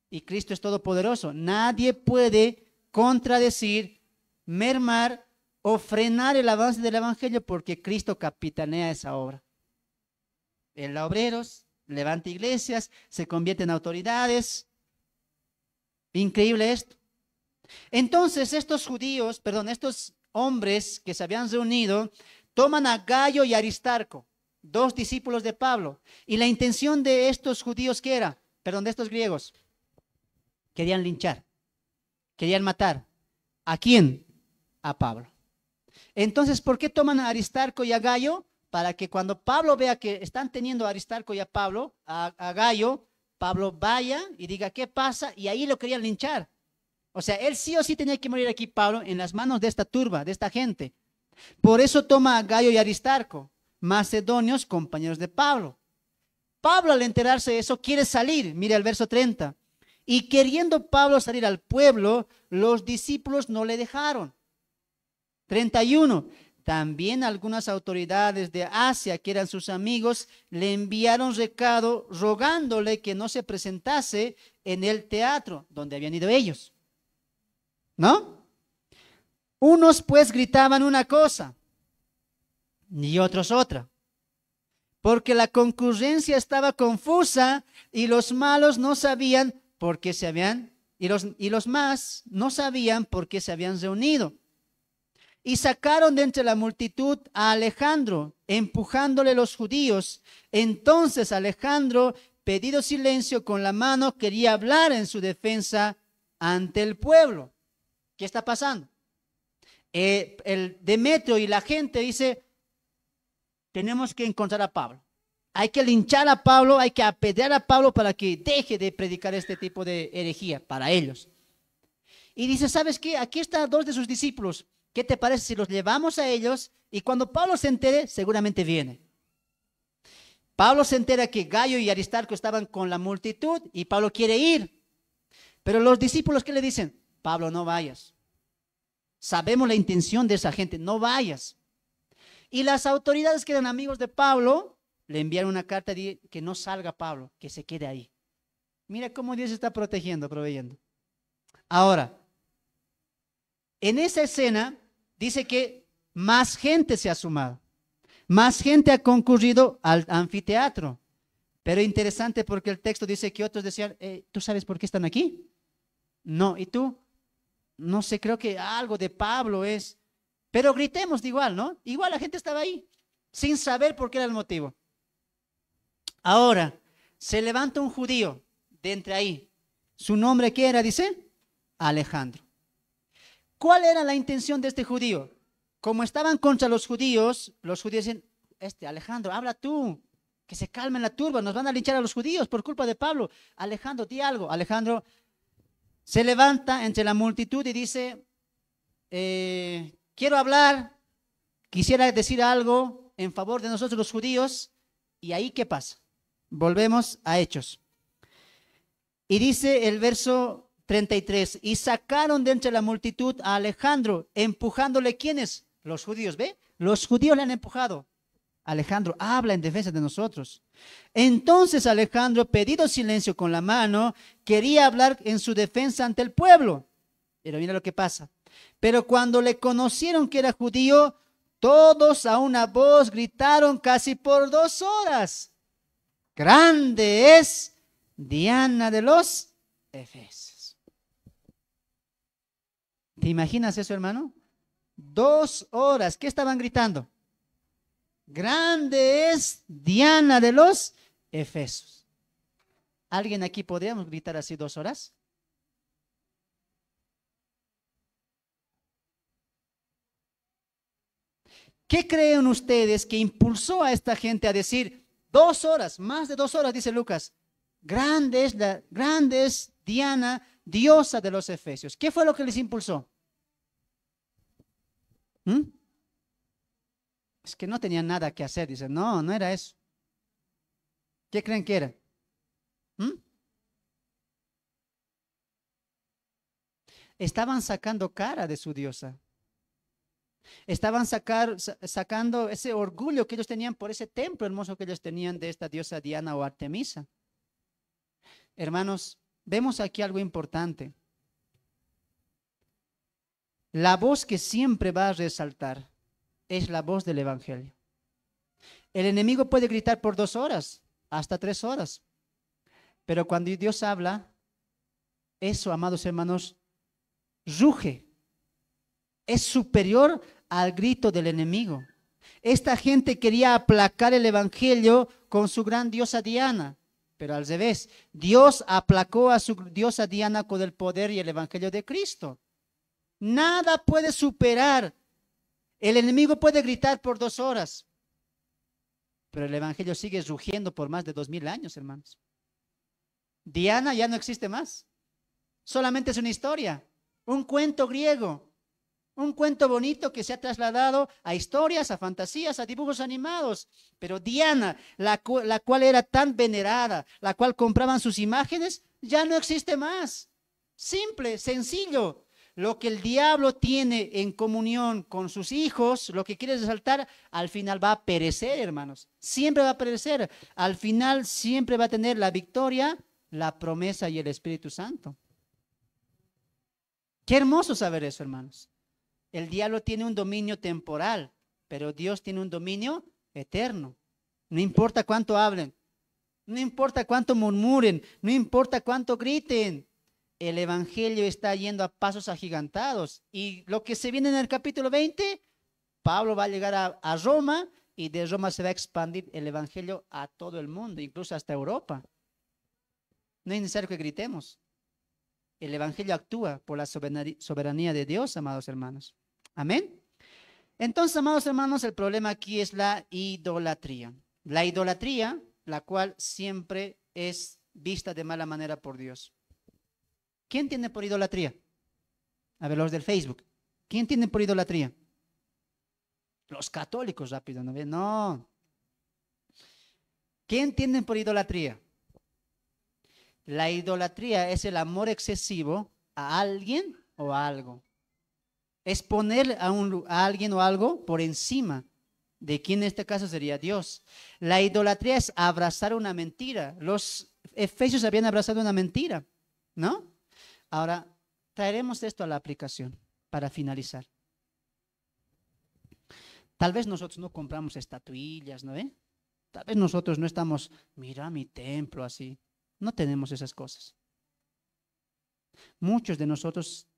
Y Cristo es todopoderoso. Nadie puede contradecir, mermar o frenar el avance del evangelio porque Cristo capitanea esa obra. Él da obreros, levanta iglesias, se convierte en autoridades. Increíble esto. Entonces estos hombres que se habían reunido, toman a Gayo y Aristarco, dos discípulos de Pablo. Y la intención de estos judíos, ¿qué era? De estos griegos. Querían linchar, querían matar. ¿A quién? A Pablo. Entonces, ¿por qué toman a Aristarco y a Gayo? Para que cuando Pablo vea que están teniendo a Aristarco y a Pablo, a Gayo, Pablo vaya y diga qué pasa, y ahí lo querían linchar. O sea, él sí o sí tenía que morir aquí, Pablo, en las manos de esta turba, de esta gente. Por eso toma a Gayo y Aristarco, macedonios, compañeros de Pablo. Pablo, al enterarse de eso, quiere salir. Mira el verso 30. Y queriendo Pablo salir al pueblo, los discípulos no le dejaron. 31. También algunas autoridades de Asia, que eran sus amigos, le enviaron recado rogándole que no se presentase en el teatro donde habían ido ellos. ¿No? Unos pues gritaban una cosa y otros otra, porque la concurrencia estaba confusa y los malos no sabían por qué se habían, y los más no sabían por qué se habían reunido. Y sacaron de entre la multitud a Alejandro, empujándole los judíos. Entonces Alejandro, pedido silencio con la mano, quería hablar en su defensa ante el pueblo. ¿Qué está pasando? El Demetrio y la gente dice, tenemos que encontrar a Pablo. Hay que linchar a Pablo, hay que apedrear a Pablo para que deje de predicar este tipo de herejía para ellos. Y dice, ¿sabes qué? Aquí están dos de sus discípulos. ¿Qué te parece si los llevamos a ellos? Y cuando Pablo se entere, seguramente viene. Pablo se entera que Gayo y Aristarco estaban con la multitud y Pablo quiere ir. Pero los discípulos, ¿qué le dicen? Pablo, no vayas. Sabemos la intención de esa gente, no vayas. Y las autoridades que eran amigos de Pablo le enviaron una carta de que no salga Pablo, que se quede ahí. Mira cómo Dios está protegiendo, proveyendo. Ahora, en esa escena dice que más gente se ha sumado, más gente ha concurrido al anfiteatro. Pero interesante porque el texto dice que otros decían, ¿tú sabes por qué están aquí? No, ¿y tú? No sé, creo que algo de Pablo es. Pero gritemos de igual, ¿no? Igual la gente estaba ahí, sin saber por qué era el motivo. Ahora, se levanta un judío de entre ahí. ¿Su nombre qué era? Dice, Alejandro. ¿Cuál era la intención de este judío? Como estaban contra los judíos dicen, Alejandro, habla tú, que se calmen la turba, nos van a linchar a los judíos por culpa de Pablo. Alejandro, di algo. Alejandro se levanta entre la multitud y dice, quiero hablar, quisiera decir algo en favor de nosotros los judíos. ¿Y ahí qué pasa? Volvemos a Hechos. Y dice el verso 33, y sacaron de entre la multitud a Alejandro, empujándole, ¿quiénes? Los judíos, ¿ve? Los judíos le han empujado. Alejandro, habla en defensa de nosotros. Entonces Alejandro, pedido silencio con la mano, quería hablar en su defensa ante el pueblo. Pero mira lo que pasa. Pero cuando le conocieron que era judío, todos a una voz gritaron casi por 2 horas. Grande es Diana de los Efesios. ¿Te imaginas eso, hermano? 2 horas. ¿Qué estaban gritando? Grande es Diana de los Efesios. ¿Alguien aquí podríamos gritar así 2 horas? ¿Qué creen ustedes que impulsó a esta gente a decir 2 horas, más de 2 horas, dice Lucas? Grande es Diana, diosa de los Efesios. ¿Qué fue lo que les impulsó? Es que no tenían nada que hacer. Dicen, no, no era eso. ¿Qué creen que era? Estaban sacando cara de su diosa. Estaban sacando ese orgullo que ellos tenían por ese templo hermoso que ellos tenían de esta diosa Diana o Artemisa. Hermanos, vemos aquí algo importante. La voz que siempre va a resaltar es la voz del Evangelio. El enemigo puede gritar por 2 horas, hasta 3 horas. Pero cuando Dios habla, eso, amados hermanos, ruge. Es superior al grito del enemigo. Esta gente quería aplacar el Evangelio con su gran diosa Diana, pero al revés, Dios aplacó a su diosa Diana con el poder y el Evangelio de Cristo. Nada puede superar. El enemigo puede gritar por 2 horas, pero el Evangelio sigue rugiendo por más de 2000 años, hermanos. Diana ya no existe más. Solamente es una historia, un cuento griego, un cuento bonito que se ha trasladado a historias, a fantasías, a dibujos animados. Pero Diana, la cual era tan venerada, la cual compraban sus imágenes, ya no existe más. Simple, sencillo. Lo que el diablo tiene en comunión con sus hijos, lo que quiere resaltar, al final va a perecer, hermanos. Siempre va a perecer. Al final siempre va a tener la victoria, la promesa y el Espíritu Santo. Qué hermoso saber eso, hermanos. El diablo tiene un dominio temporal, pero Dios tiene un dominio eterno. No importa cuánto hablen, no importa cuánto murmuren, no importa cuánto griten. El evangelio está yendo a pasos agigantados. Y lo que se viene en el capítulo 20, Pablo va a llegar a Roma y de Roma se va a expandir el evangelio a todo el mundo, incluso hasta Europa. No es necesario que gritemos. El evangelio actúa por la soberanía de Dios, amados hermanos. Amén. Entonces, amados hermanos, el problema aquí es la idolatría. La idolatría, la cual siempre es vista de mala manera por Dios. ¿Quién tiene por idolatría? A ver, los del Facebook. ¿Quién tiene por idolatría? Los católicos, rápido, ¿no ven? No. ¿Quién tiene por idolatría? La idolatría es el amor excesivo a alguien o a algo. Es poner a alguien o algo por encima de quien en este caso sería Dios. La idolatría es abrazar una mentira. Los efesios habían abrazado una mentira, ¿no? Ahora, traeremos esto a la aplicación para finalizar. Tal vez nosotros no compramos estatuillas, ¿no ve? Tal vez nosotros no estamos, mira mi templo así. No tenemos esas cosas. Muchos de nosotros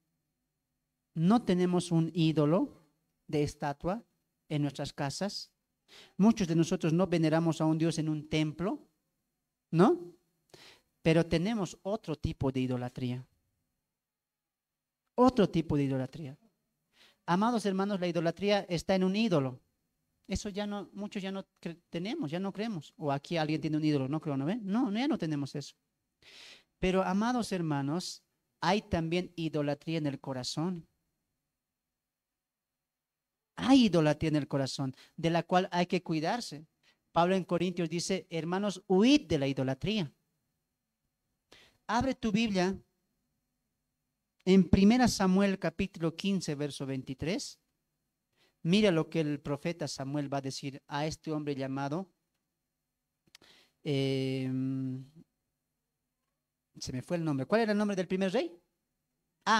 no tenemos un ídolo de estatua en nuestras casas. Muchos de nosotros no veneramos a un Dios en un templo, ¿no? Pero tenemos otro tipo de idolatría. Otro tipo de idolatría. Amados hermanos, la idolatría está en un ídolo. Eso ya no, muchos ya no tenemos, ya no creemos. O aquí alguien tiene un ídolo, no creo, ¿no ve? No, ya no tenemos eso. Pero, amados hermanos, hay también idolatría en el corazón. Hay idolatría en el corazón, de la cual hay que cuidarse. Pablo en Corintios dice, hermanos, huid de la idolatría. Abre tu Biblia en 1 Samuel capítulo 15, verso 23. Mira lo que el profeta Samuel va a decir a este hombre llamado, se me fue el nombre. ¿Cuál era el nombre del primer rey?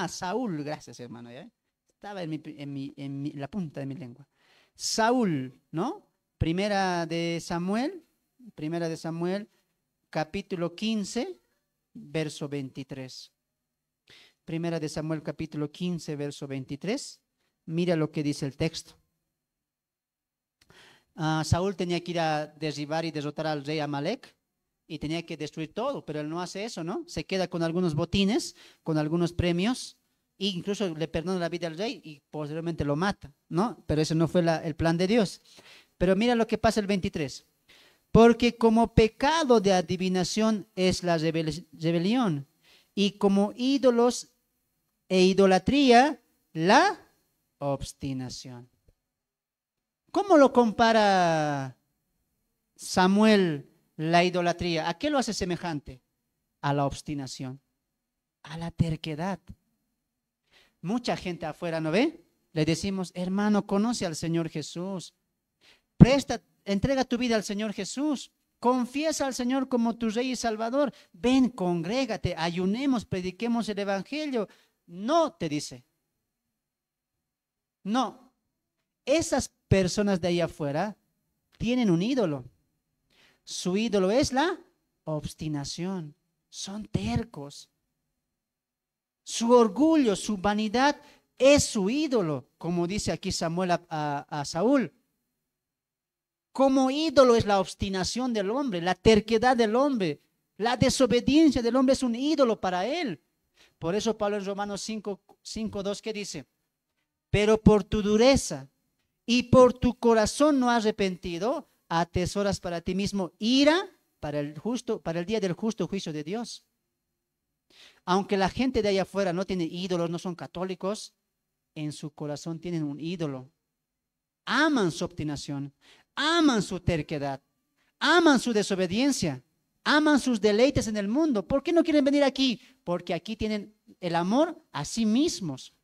Saúl, gracias hermano. ¿Ya? Estaba en la punta de mi lengua. Saúl, ¿no? Primera de Samuel, capítulo 15, verso 23. Primera de Samuel, capítulo 15, verso 23. Mira lo que dice el texto. Saúl tenía que ir a derribar y derrotar al rey Amalek y tenía que destruir todo, pero él no hace eso, ¿no? Se queda con algunos botines, con algunos premios, e incluso le perdona la vida al rey y posteriormente lo mata, ¿no? Pero ese no fue el plan de Dios. Pero mira lo que pasa el 23. Porque como pecado de adivinación es la rebelión, y como ídolos e idolatría, la obstinación. ¿Cómo lo compara Samuel la idolatría? ¿A qué lo hace semejante? A la obstinación, a la terquedad. Mucha gente afuera, ¿no ve? Le decimos, hermano, conoce al Señor Jesús. Entrega tu vida al Señor Jesús. Confiesa al Señor como tu Rey y Salvador. Ven, congrégate, ayunemos, prediquemos el Evangelio. No, te dice. No. Esas personas de ahí afuera tienen un ídolo. Su ídolo es la obstinación. Son tercos. Su orgullo, su vanidad es su ídolo, como dice aquí Samuel a Saúl. Como ídolo es la obstinación del hombre, la terquedad del hombre, la desobediencia del hombre es un ídolo para él. Por eso Pablo en Romanos 5:2, ¿qué dice? Pero por tu dureza y por tu corazón no arrepentido, atesoras para ti mismo ira para el día del justo juicio de Dios. Aunque la gente de allá afuera no tiene ídolos, no son católicos, en su corazón tienen un ídolo. Aman su obstinación, aman su terquedad, aman su desobediencia, aman sus deleites en el mundo. ¿Por qué no quieren venir aquí? Porque aquí tienen el amor a sí mismos.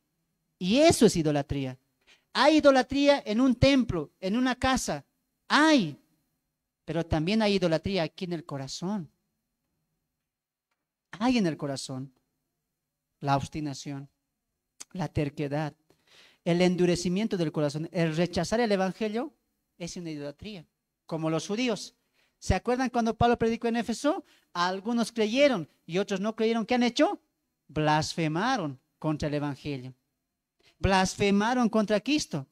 Y eso es idolatría. Hay idolatría en un templo, en una casa. Hay. Pero también hay idolatría aquí en el corazón. Hay en el corazón la obstinación, la terquedad, el endurecimiento del corazón, el rechazar el evangelio es una idolatría, como los judíos. ¿Se acuerdan cuando Pablo predicó en Éfeso? Algunos creyeron y otros no creyeron. ¿Qué han hecho? Blasfemaron contra el evangelio. Blasfemaron contra Cristo.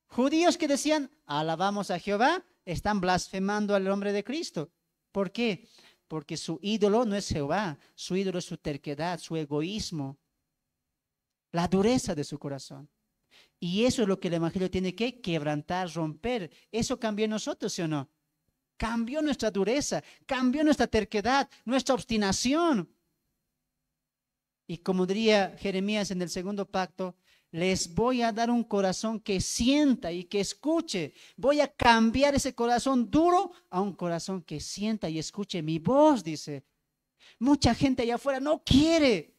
Judíos que decían, alabamos a Jehová, están blasfemando al nombre de Cristo. ¿Por qué? Porque su ídolo no es Jehová, su ídolo es su terquedad, su egoísmo, la dureza de su corazón. Y eso es lo que el evangelio tiene que quebrantar, romper. Eso cambió en nosotros, ¿sí o no? Cambió nuestra dureza, cambió nuestra terquedad, nuestra obstinación. Y como diría Jeremías en el segundo pacto, les voy a dar un corazón que sienta y que escuche. Voy a cambiar ese corazón duro a un corazón que sienta y escuche mi voz, dice. Mucha gente allá afuera no quiere,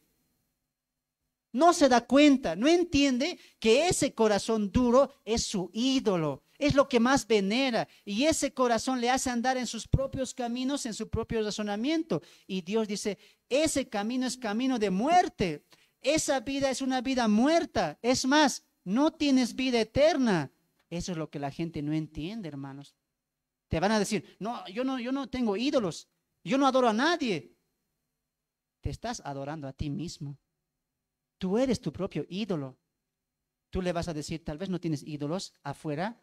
no se da cuenta, no entiende que ese corazón duro es su ídolo, es lo que más venera. Y ese corazón le hace andar en sus propios caminos, en su propio razonamiento. Y Dios dice, ese camino es camino de muerte. Esa vida es una vida muerta. Es más, no tienes vida eterna. Eso es lo que la gente no entiende, hermanos. Te van a decir, no, yo no tengo ídolos. Yo no adoro a nadie. Te estás adorando a ti mismo. Tú eres tu propio ídolo. Tú le vas a decir, tal vez no tienes ídolos afuera.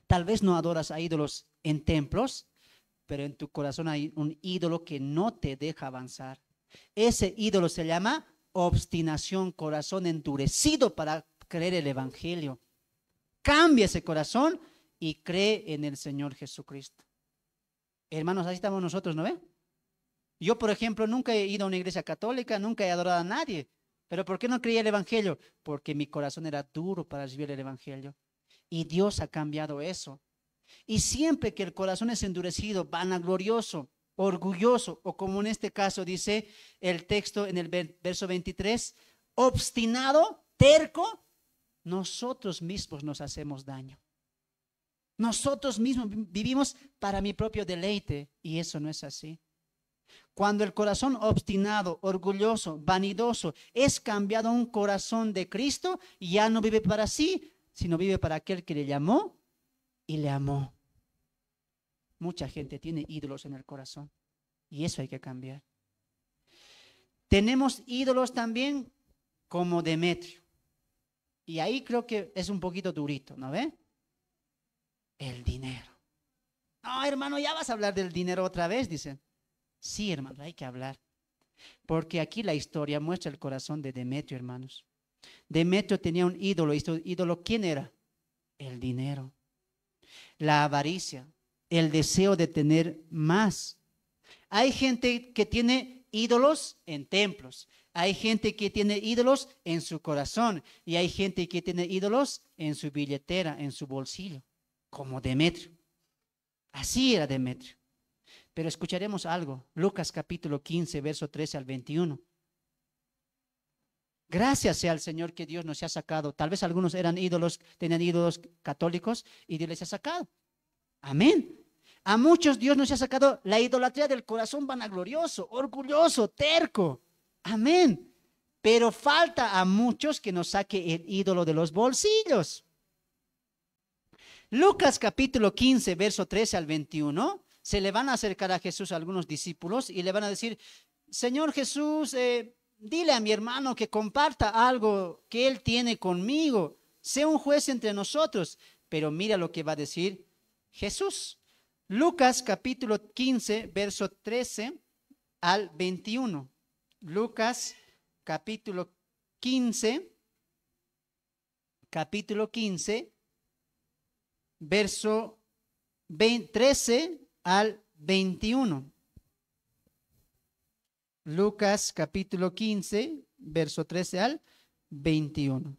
Tal vez no adoras a ídolos en templos, pero en tu corazón hay un ídolo que no te deja avanzar. Ese ídolo se llama obstinación, corazón endurecido para creer el evangelio. Cambia ese corazón y cree en el Señor Jesucristo. Hermanos, así estamos nosotros, ¿no ve? Yo, por ejemplo, nunca he ido a una iglesia católica, nunca he adorado a nadie. ¿Pero por qué no creía el evangelio? Porque mi corazón era duro para recibir el evangelio. Y Dios ha cambiado eso. Y siempre que el corazón es endurecido, vanaglorioso, orgulloso, o como en este caso dice el texto en el verso 23, obstinado, terco, nosotros mismos nos hacemos daño. Nosotros mismos vivimos para mi propio deleite y eso no es así. Cuando el corazón obstinado, orgulloso, vanidoso es cambiado a un corazón de Cristo, ya no vive para sí, sino vive para aquel que le llamó y le amó. Mucha gente tiene ídolos en el corazón y eso hay que cambiar. Tenemos ídolos también como Demetrio. Y ahí creo que es un poquito durito, ¿no ve? El dinero. No, hermano, ya vas a hablar del dinero otra vez, dicen. Sí, hermano, hay que hablar. Porque aquí la historia muestra el corazón de Demetrio, hermanos. Demetrio tenía un ídolo. ¿Y su ídolo quién era? El dinero. La avaricia. El deseo de tener más. Hay gente que tiene ídolos en templos. Hay gente que tiene ídolos en su corazón. Y hay gente que tiene ídolos en su billetera, en su bolsillo. Como Demetrio. Así era Demetrio. Pero escucharemos algo. Lucas capítulo 15, verso 13 al 21. Gracias sea al Señor que Dios nos ha sacado. Tal vez algunos eran ídolos, tenían ídolos católicos y Dios les ha sacado. Amén. A muchos Dios nos ha sacado la idolatría del corazón vanaglorioso, orgulloso, terco. Amén. Pero falta a muchos que nos saque el ídolo de los bolsillos. Lucas capítulo 15, verso 13 al 21. Se le van a acercar a Jesús a algunos discípulos y le van a decir, Señor Jesús, dile a mi hermano que comparta algo que él tiene conmigo. Sé un juez entre nosotros. Pero mira lo que va a decir Jesús. Lucas capítulo 15, verso 13 al 21. Lucas capítulo 15, verso 13 al 21. Lucas capítulo 15, verso 13 al 21.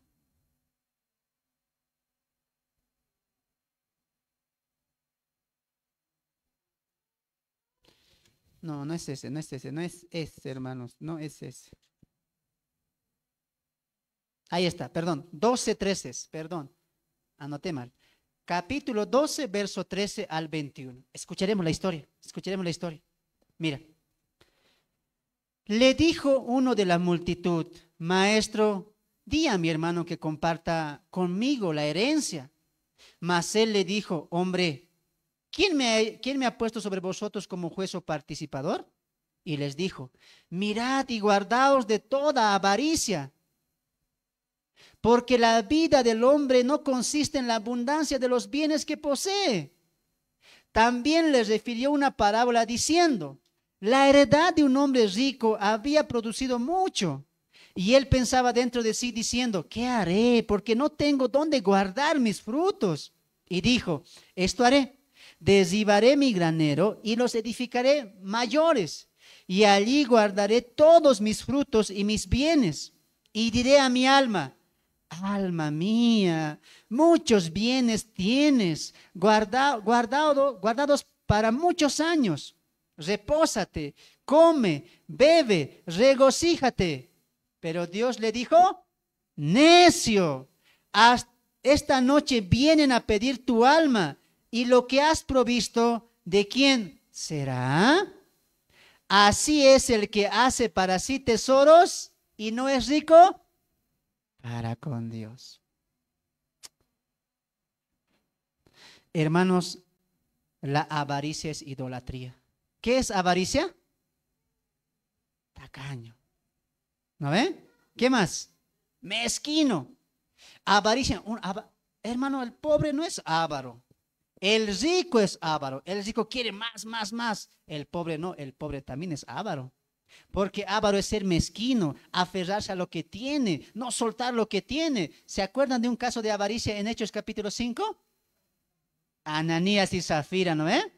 No, no es ese, no es ese, no es ese, hermanos, no es ese. Ahí está, perdón, 12, 13, perdón, anoté mal. Capítulo 12, verso 13 al 21. Escucharemos la historia, escucharemos la historia. Mira, le dijo uno de la multitud: Maestro, di a mi hermano que comparta conmigo la herencia. Mas él le dijo: Hombre, ¿quién me ha puesto sobre vosotros como juez o participador? Y les dijo: Mirad y guardaos de toda avaricia, porque la vida del hombre no consiste en la abundancia de los bienes que posee. También les refirió una parábola diciendo: la heredad de un hombre rico había producido mucho. Y él pensaba dentro de sí diciendo: ¿qué haré? Porque no tengo dónde guardar mis frutos. Y dijo: esto haré: derribaré mi granero y los edificaré mayores. Y allí guardaré todos mis frutos y mis bienes. Y diré a mi alma: alma mía, muchos bienes tienes, guardados para muchos años. Repósate, come, bebe, regocíjate. Pero Dios le dijo: necio, esta noche vienen a pedir tu alma, y lo que has provisto, ¿de quién será? Así es el que hace para sí tesoros y no es rico para con Dios. Hermanos, la avaricia es idolatría. ¿Qué es avaricia? Tacaño. ¿No ve? ¿Qué más? Mezquino. Avaricia. Hermano, el pobre no es avaro. El rico es avaro. El rico quiere más, más, más. El pobre no. El pobre también es avaro. Porque avaro es ser mezquino, aferrarse a lo que tiene, no soltar lo que tiene. ¿Se acuerdan de un caso de avaricia en Hechos capítulo 5? Ananías y Zafira, ¿no ve?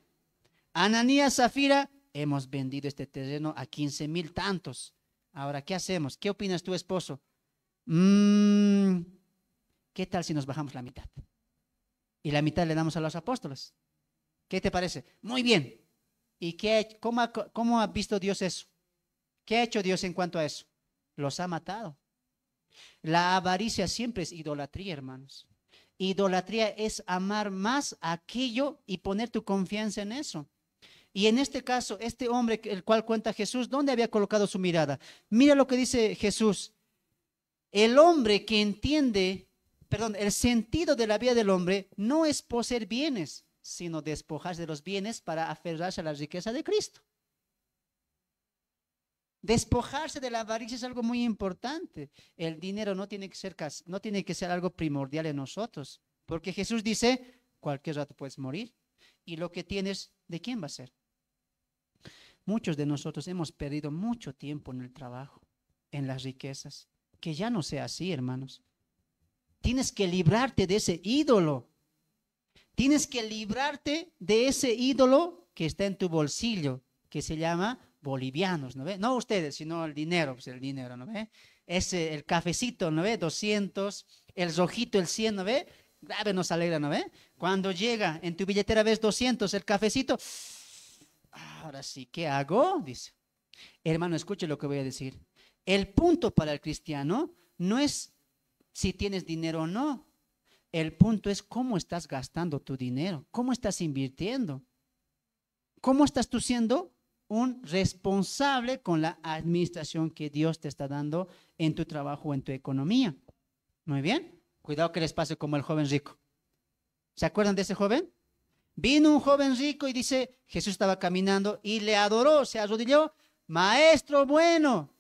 Ananías, Zafira, hemos vendido este terreno a 15,000 tantos. Ahora, ¿qué hacemos? ¿Qué opinas tu esposo? ¿Qué tal si nos bajamos la mitad? Y la mitad le damos a los apóstoles. ¿Qué te parece? Muy bien. ¿Y cómo ha visto Dios eso? ¿Qué ha hecho Dios en cuanto a eso? Los ha matado. La avaricia siempre es idolatría, hermanos. Idolatría es amar más aquello y poner tu confianza en eso. Y en este caso, este hombre, el cual cuenta Jesús, ¿dónde había colocado su mirada? Mira lo que dice Jesús. El hombre que entiende, perdón, el sentido de la vida del hombre no es poseer bienes, sino despojarse de los bienes para aferrarse a la riqueza de Cristo. Despojarse de la avaricia es algo muy importante. El dinero no tiene que ser algo primordial en nosotros, porque Jesús dice: cualquier rato puedes morir, y lo que tienes, ¿de quién va a ser? Muchos de nosotros hemos perdido mucho tiempo en el trabajo, en las riquezas. Que ya no sea así, hermanos. Tienes que librarte de ese ídolo. Tienes que librarte de ese ídolo que está en tu bolsillo, que se llama bolivianos, ¿no ve? No ustedes, sino el dinero, pues el dinero, ¿no ve? El cafecito, ¿no ve? 200, el rojito, el 100, ¿no ve? Grave nos alegra, ¿no ve? Cuando llega en tu billetera ves 200, el cafecito, ahora sí, ¿qué hago? Dice. Hermano, escuche lo que voy a decir. El punto para el cristiano no es si tienes dinero o no. El punto es cómo estás gastando tu dinero, cómo estás invirtiendo, cómo estás tú siendo un responsable con la administración que Dios te está dando en tu trabajo o en tu economía. Muy bien. Cuidado que les pase como el joven rico. ¿Se acuerdan de ese joven? Vino un joven rico y dice, Jesús estaba caminando y le adoró, se arrodilló: maestro bueno,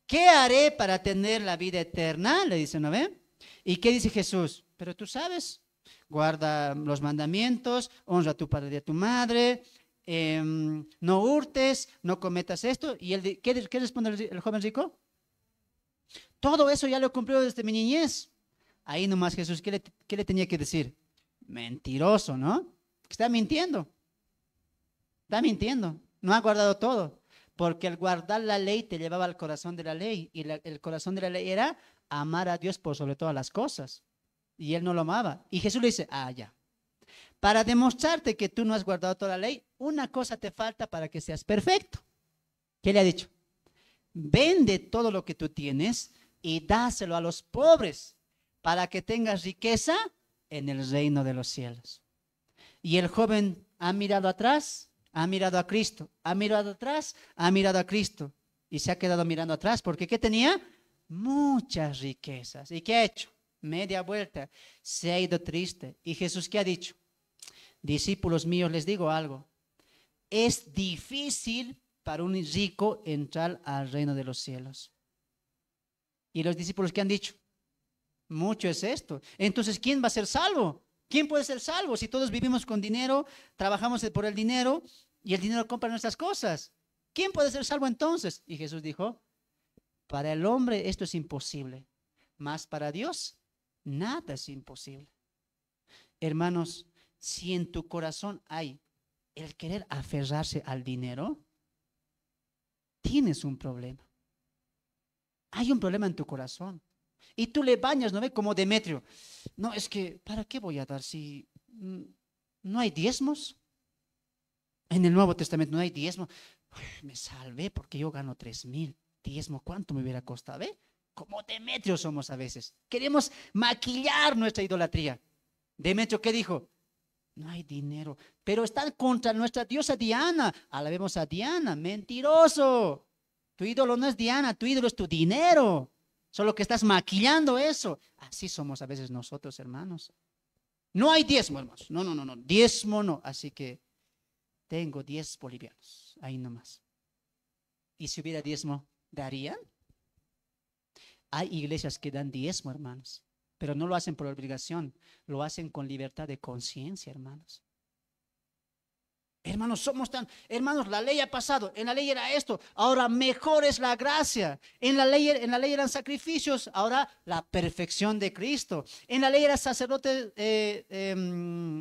¿qué haré para tener la vida eterna? Le dice, ¿no ve? ¿Y qué dice Jesús? Pero tú sabes, guarda los mandamientos, honra a tu padre y a tu madre, no hurtes, no cometas esto. ¿Y él, qué responde el joven rico? Todo eso ya lo he cumplido desde mi niñez. Ahí nomás Jesús, ¿qué le tenía que decir? Mentiroso, ¿no? Está mintiendo. Está mintiendo. No ha guardado todo. porque al guardar la ley te llevaba al corazón de la ley, y el corazón de la ley era amar a Dios por sobre todas las cosas, y él no lo amaba. Y Jesús le dice, ya, para demostrarte que tú no has guardado toda la ley, una cosa te falta para que seas perfecto. ¿Qué le ha dicho? Vende todo lo que tú tienes y dáselo a los pobres para que tengas riqueza en el reino de los cielos. Y el joven ha mirado atrás, ha mirado a Cristo, ha mirado atrás, ha mirado a Cristo y se ha quedado mirando atrás porque ¿qué tenía? Muchas riquezas. ¿Y qué ha hecho? Media vuelta, se ha ido triste. ¿Y Jesús qué ha dicho? Discípulos míos, les digo algo. Es difícil para un rico entrar al reino de los cielos. ¿Y los discípulos qué han dicho? Mucho es esto. Entonces, ¿quién va a ser salvo? ¿Quién puede ser salvo si todos vivimos con dinero, trabajamos por el dinero y el dinero compra nuestras cosas? ¿Quién puede ser salvo entonces? Y Jesús dijo, para el hombre esto es imposible, mas para Dios nada es imposible. Hermanos, si en tu corazón hay el querer aferrarse al dinero, tienes un problema. Hay un problema en tu corazón. Y tú le bañas, ¿no ve? Como Demetrio. No, es que, ¿para qué voy a dar si no hay diezmos? En el Nuevo Testamento no hay diezmos. Me salvé porque yo gano 3,000. Diezmo, ¿cuánto me hubiera costado? ¿Ve? Como Demetrio somos a veces. Queremos maquillar nuestra idolatría. Demetrio, ¿qué dijo? No hay dinero, pero están contra nuestra diosa Diana. Alabemos a Diana. Mentiroso. Tu ídolo no es Diana, tu ídolo es tu dinero. Solo que estás maquillando eso. Así somos a veces nosotros, hermanos. No hay diezmo, hermanos. No. Diezmo no. Así que tengo 10 bolivianos. Ahí nomás. ¿Y si hubiera diezmo, darían? Hay iglesias que dan diezmo, hermanos. Pero no lo hacen por obligación. Lo hacen con libertad de conciencia, hermanos. Hermanos, hermanos, la ley ha pasado, en la ley era esto, ahora mejor es la gracia. En la ley eran sacrificios, ahora la perfección de Cristo. En la ley era sacerdote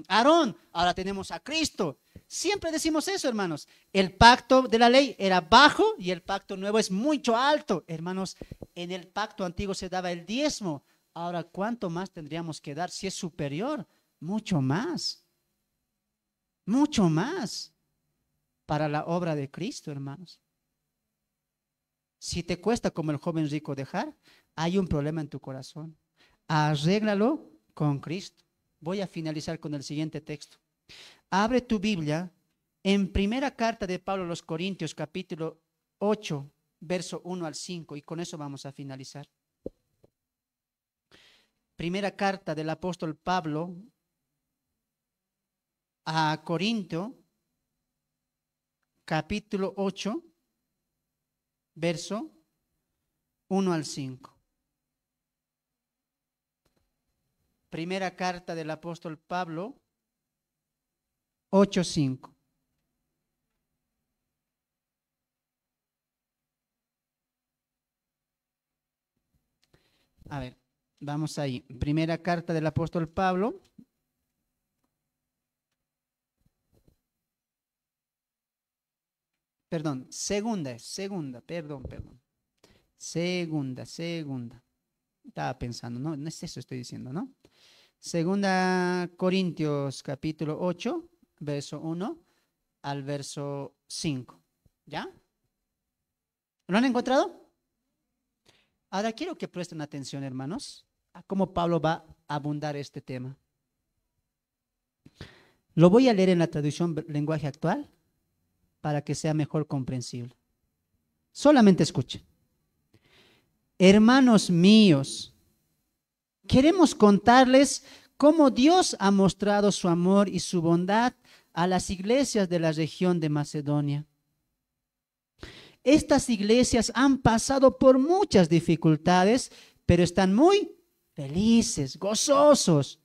Aarón, ahora tenemos a Cristo. Siempre decimos eso, hermanos. El pacto de la ley era bajo y el pacto nuevo es mucho alto. Hermanos, en el pacto antiguo se daba el diezmo. Ahora, ¿cuánto más tendríamos que dar si es superior? Mucho más. Mucho más para la obra de Cristo, hermanos. Si te cuesta como el joven rico dejar, hay un problema en tu corazón. Arréglalo con Cristo. Voy a finalizar con el siguiente texto. Abre tu Biblia en primera carta de Pablo a los Corintios, capítulo 8, verso 1 al 5, y con eso vamos a finalizar. Primera carta del apóstol Pablo a Corinto, capítulo 8, verso 1 al 5. Primera carta del apóstol Pablo, 8:5. A ver, vamos ahí. Primera carta del apóstol Pablo. Perdón, segunda. Segunda. Estaba pensando, no es eso estoy diciendo, ¿no? Segunda Corintios capítulo 8, verso 1 al verso 5. ¿Ya? ¿Lo han encontrado? Ahora quiero que presten atención, hermanos, a cómo Pablo va a abundar este tema. Lo voy a leer en la traducción lenguaje actual para que sea mejor comprensible. Solamente escuchen. Hermanos míos, queremos contarles cómo Dios ha mostrado su amor y su bondad a las iglesias de la región de Macedonia. Estas iglesias han pasado por muchas dificultades, pero están muy felices, gozosos.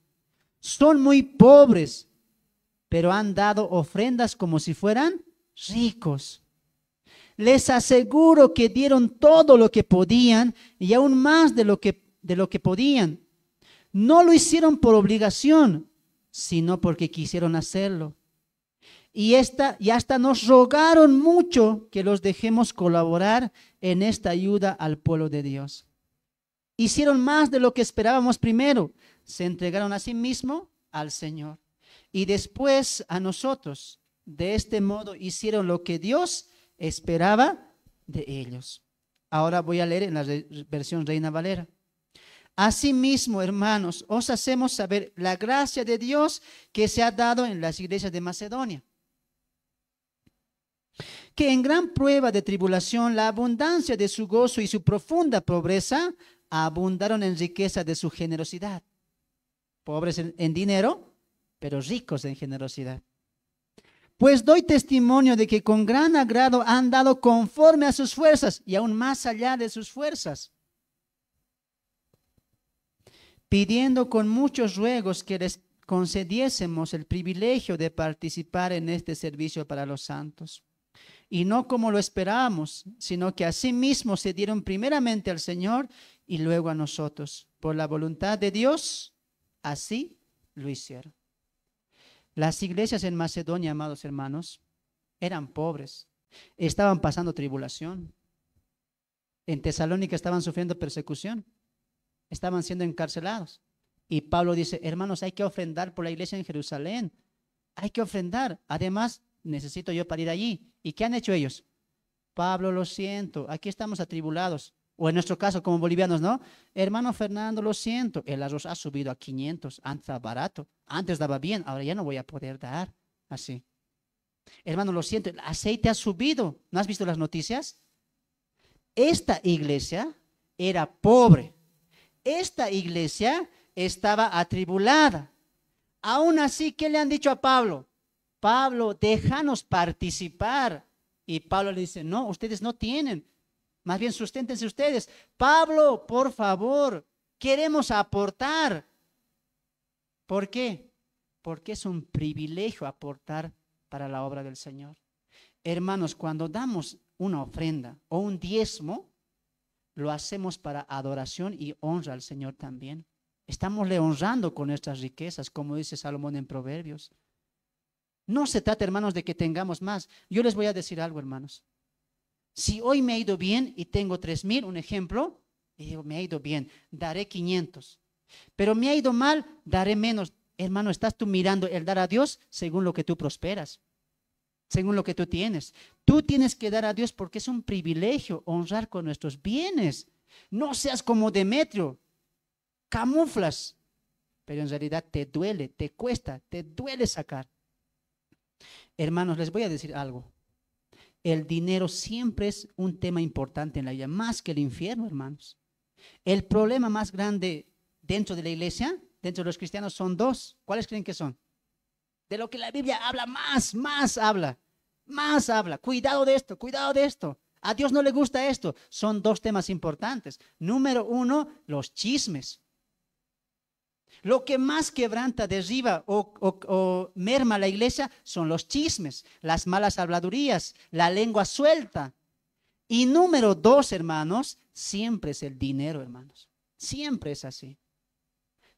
Son muy pobres, pero han dado ofrendas como si fueran ricos. Les aseguro que dieron todo lo que podían y aún más de lo que podían. No lo hicieron por obligación, sino porque quisieron hacerlo. y hasta nos rogaron mucho que los dejemos colaborar en esta ayuda al pueblo de Dios. Hicieron más de lo que esperábamos primero. Se entregaron a sí mismos al Señor y después a nosotros. De este modo hicieron lo que Dios esperaba de ellos. Ahora voy a leer en la versión Reina Valera. Asimismo, hermanos, os hacemos saber la gracia de Dios que se ha dado en las iglesias de Macedonia, que en gran prueba de tribulación la abundancia de su gozo y su profunda pobreza abundaron en riqueza de su generosidad. Pobres en dinero, pero ricos en generosidad. Pues doy testimonio de que con gran agrado han dado conforme a sus fuerzas y aún más allá de sus fuerzas, pidiendo con muchos ruegos que les concediésemos el privilegio de participar en este servicio para los santos. Y no como lo esperábamos, sino que asimismo se dieron primeramente al Señor y luego a nosotros. Por la voluntad de Dios, así lo hicieron. Las iglesias en Macedonia, amados hermanos, eran pobres, estaban pasando tribulación. En Tesalónica estaban sufriendo persecución, estaban siendo encarcelados. Y Pablo dice, hermanos, hay que ofrendar por la iglesia en Jerusalén, hay que ofrendar. Además, necesito yo para ir allí. ¿Y qué han hecho ellos? Pablo, lo siento, aquí estamos atribulados. O en nuestro caso, como bolivianos, ¿no? Hermano Fernando, lo siento, el arroz ha subido a 500, antes estaba barato, antes daba bien, ahora ya no voy a poder dar así. Hermano, lo siento, el aceite ha subido, ¿no has visto las noticias? Esta iglesia era pobre, esta iglesia estaba atribulada. Aún así, ¿qué le han dicho a Pablo? Pablo, déjanos participar. Y Pablo le dice, no, ustedes no tienen. Más bien susténtense ustedes. Pablo, por favor, queremos aportar. ¿Por qué? Porque es un privilegio aportar para la obra del Señor. Hermanos, cuando damos una ofrenda o un diezmo, lo hacemos para adoración y honra al Señor también. Estámosle honrando con nuestras riquezas, como dice Salomón en Proverbios. No se trata, hermanos, de que tengamos más. Yo les voy a decir algo, hermanos. Si hoy me ha ido bien y tengo 3,000, un ejemplo, y digo, me ha ido bien, daré 500. Pero me ha ido mal, daré menos. Hermano, estás tú mirando el dar a Dios según lo que tú prosperas, según lo que tú tienes. Tú tienes que dar a Dios porque es un privilegio honrar con nuestros bienes. No seas como Demetrio, camuflas, pero en realidad te duele, te cuesta, te duele sacar. Hermanos, les voy a decir algo. El dinero siempre es un tema importante en la vida, más que el infierno, hermanos. El problema más grande dentro de la iglesia, dentro de los cristianos, son dos. ¿Cuáles creen que son? De lo que la Biblia habla más habla. Cuidado de esto, cuidado de esto. A Dios no le gusta esto. Son dos temas importantes. Número uno, los chismes. Lo que más quebranta, derriba o merma la iglesia son los chismes, las malas habladurías, la lengua suelta. Y número dos, hermanos, siempre es el dinero, hermanos. Siempre es así.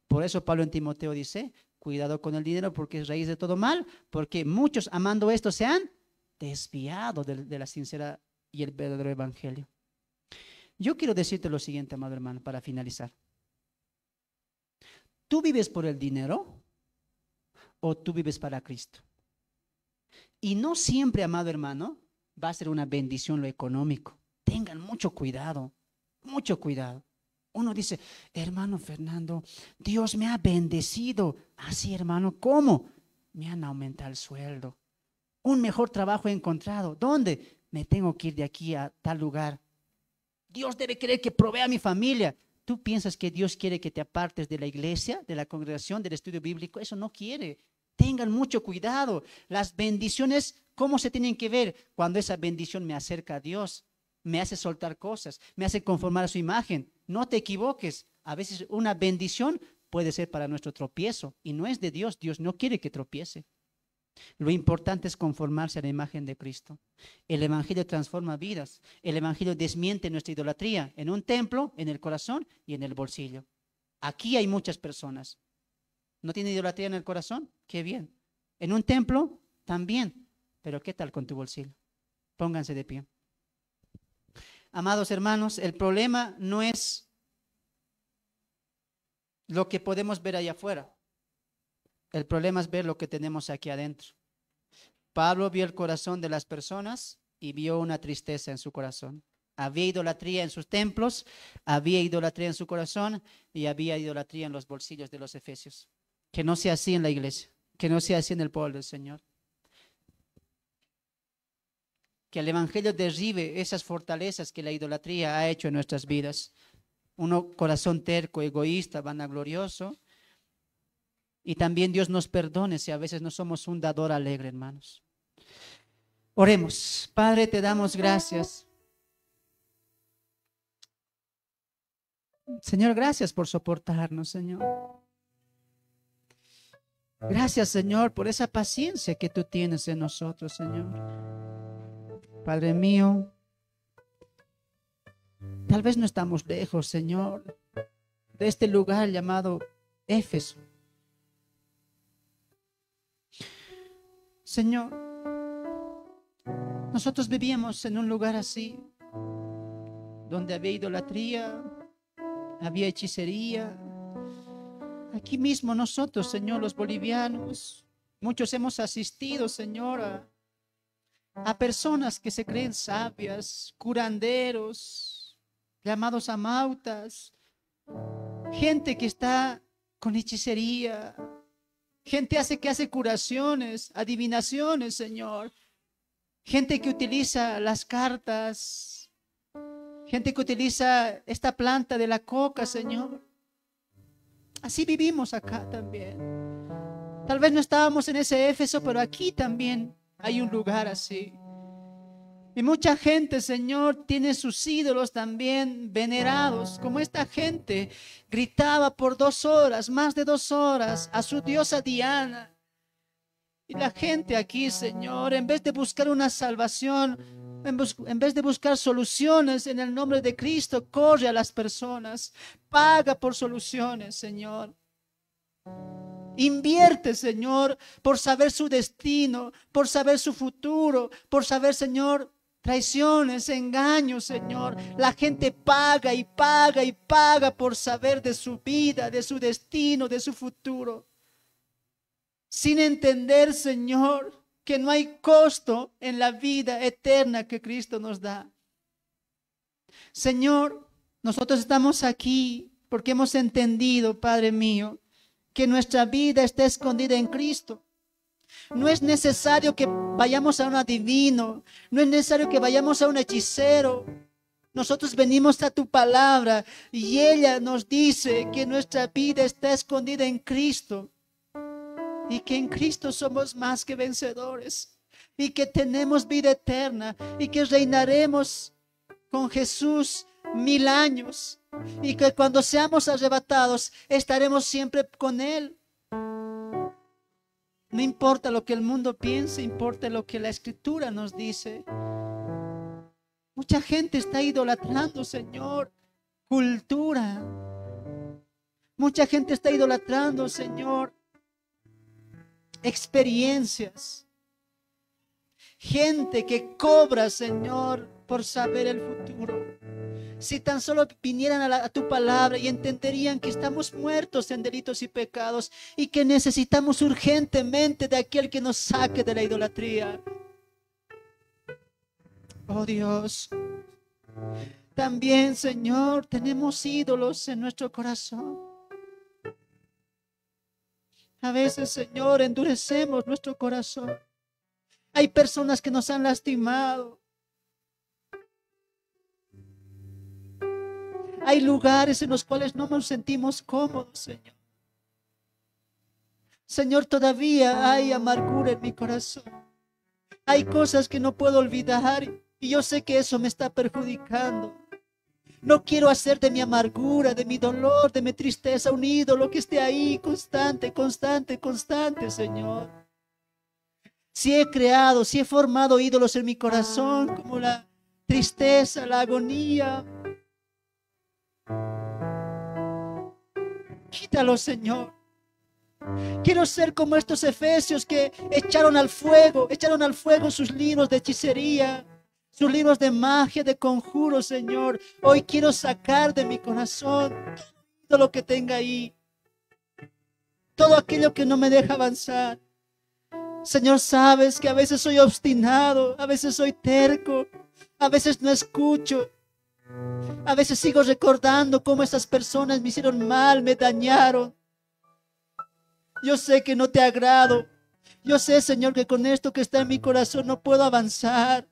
Por eso Pablo en Timoteo dice, cuidado con el dinero porque es raíz de todo mal, porque muchos amando esto se han desviado de la sincera y el verdadero evangelio. Yo quiero decirte lo siguiente, amado hermano, para finalizar. ¿Tú vives por el dinero o tú vives para Cristo? Y no siempre, amado hermano, va a ser una bendición lo económico. Tengan mucho cuidado, mucho cuidado. Uno dice, hermano Fernando, Dios me ha bendecido. Así, hermano, ¿cómo? Me han aumentado el sueldo. Un mejor trabajo he encontrado. ¿Dónde? Me tengo que ir de aquí a tal lugar. Dios debe querer que provea a mi familia. ¿Tú piensas que Dios quiere que te apartes de la iglesia, de la congregación, del estudio bíblico? Eso no quiere. Tengan mucho cuidado. Las bendiciones, ¿cómo se tienen que ver? Cuando esa bendición me acerca a Dios, me hace soltar cosas, me hace conformar a su imagen. No te equivoques. A veces una bendición puede ser para nuestro tropiezo y no es de Dios. Dios no quiere que tropiece. Lo importante es conformarse a la imagen de Cristo. El evangelio transforma vidas. El evangelio desmiente nuestra idolatría en un templo, en el corazón y en el bolsillo. Aquí hay muchas personas. ¿No tienen idolatría en el corazón? Qué bien. En un templo también. Pero ¿qué tal con tu bolsillo? Pónganse de pie. Amados hermanos, el problema no es lo que podemos ver allá afuera. El problema es ver lo que tenemos aquí adentro. Pablo vio el corazón de las personas y vio una tristeza en su corazón. Había idolatría en sus templos, había idolatría en su corazón y había idolatría en los bolsillos de los efesios. Que no sea así en la iglesia, que no sea así en el pueblo del Señor. Que el evangelio derribe esas fortalezas que la idolatría ha hecho en nuestras vidas. Un corazón terco, egoísta, vanaglorioso. Y también Dios nos perdone si a veces no somos un dador alegre, hermanos. Oremos. Padre, te damos gracias. Señor, gracias por soportarnos, Señor. Gracias, Señor, por esa paciencia que tú tienes en nosotros, Señor. Padre mío, tal vez no estamos lejos, Señor, de este lugar llamado Éfeso. Señor, nosotros vivíamos en un lugar así, donde había idolatría, había hechicería. Aquí mismo nosotros, Señor, los bolivianos, muchos hemos asistido, Señor, a personas que se creen sabias, curanderos, llamados amautas, gente que está con hechicería, gente que hace curaciones, adivinaciones, Señor, gente que utiliza las cartas, gente que utiliza esta planta de la coca, Señor. Así vivimos acá también. Tal vez no estábamos en ese Éfeso, pero aquí también hay un lugar así. Y mucha gente, Señor, tiene sus ídolos también venerados, como esta gente gritaba por 2 horas, más de 2 horas, a su diosa Diana. Y la gente aquí, Señor, en vez de buscar una salvación, en vez de buscar soluciones en el nombre de Cristo, corre a las personas, paga por soluciones, Señor. Invierte, Señor, por saber su destino, por saber su futuro, por saber, Señor, traiciones, engaños, Señor. La gente paga y paga y paga por saber de su vida, de su destino, de su futuro. Sin entender, Señor, que no hay costo en la vida eterna que Cristo nos da. Señor, nosotros estamos aquí porque hemos entendido, Padre mío, que nuestra vida está escondida en Cristo. No es necesario que vayamos a un adivino, no es necesario que vayamos a un hechicero. Nosotros venimos a tu palabra y ella nos dice que nuestra vida está escondida en Cristo. Y que en Cristo somos más que vencedores. Y que tenemos vida eterna. Y que reinaremos con Jesús 1000 años. Y que cuando seamos arrebatados estaremos siempre con Él. No importa lo que el mundo piense, importa lo que la Escritura nos dice. Mucha gente está idolatrando, Señor, cultura. Mucha gente está idolatrando, Señor, experiencias. Gente que cobra, Señor, por saber el futuro. Si tan solo vinieran a tu palabra y entenderían que estamos muertos en delitos y pecados y que necesitamos urgentemente de aquel que nos saque de la idolatría. Oh Dios, también, Señor, tenemos ídolos en nuestro corazón. A veces, Señor, endurecemos nuestro corazón. Hay personas que nos han lastimado. Hay lugares en los cuales no nos sentimos cómodos, Señor. Señor, todavía hay amargura en mi corazón. Hay cosas que no puedo olvidar y yo sé que eso me está perjudicando. No quiero hacer de mi amargura, de mi dolor, de mi tristeza un ídolo que esté ahí constante, constante, constante, Señor. Si he formado ídolos en mi corazón como la tristeza, la agonía, quítalo, Señor. Quiero ser como estos efesios que echaron al fuego sus libros de hechicería, sus libros de magia, de conjuros, Señor. Hoy quiero sacar de mi corazón todo lo que tenga ahí, todo aquello que no me deja avanzar. Señor, sabes que a veces soy obstinado, a veces soy terco, a veces no escucho, a veces sigo recordando cómo esas personas me hicieron mal, me dañaron. Yo sé que no te agrado. Yo sé, Señor, que con esto que está en mi corazón no puedo avanzar.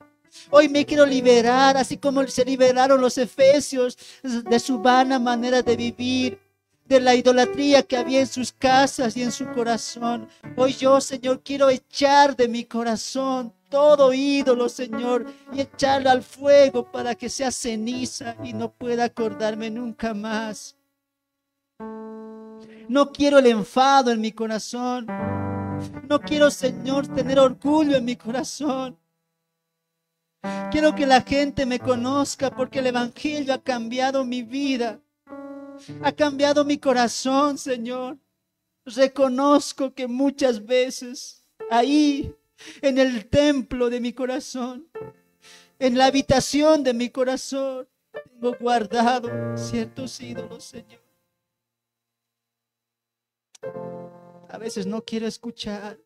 Hoy me quiero liberar, así como se liberaron los efesios de su vana manera de vivir, de la idolatría que había en sus casas y en su corazón. Hoy yo, Señor, quiero echar de mi corazón todo ídolo, Señor, y echarlo al fuego para que sea ceniza y no pueda acordarme nunca más. No quiero el enfado en mi corazón. No quiero, Señor, tener orgullo en mi corazón. Quiero que la gente me conozca porque el Evangelio ha cambiado mi vida. Ha cambiado mi corazón, Señor. Reconozco que muchas veces ahí, en el templo de mi corazón, en la habitación de mi corazón, tengo guardado ciertos ídolos, Señor. A veces no quiero escuchar.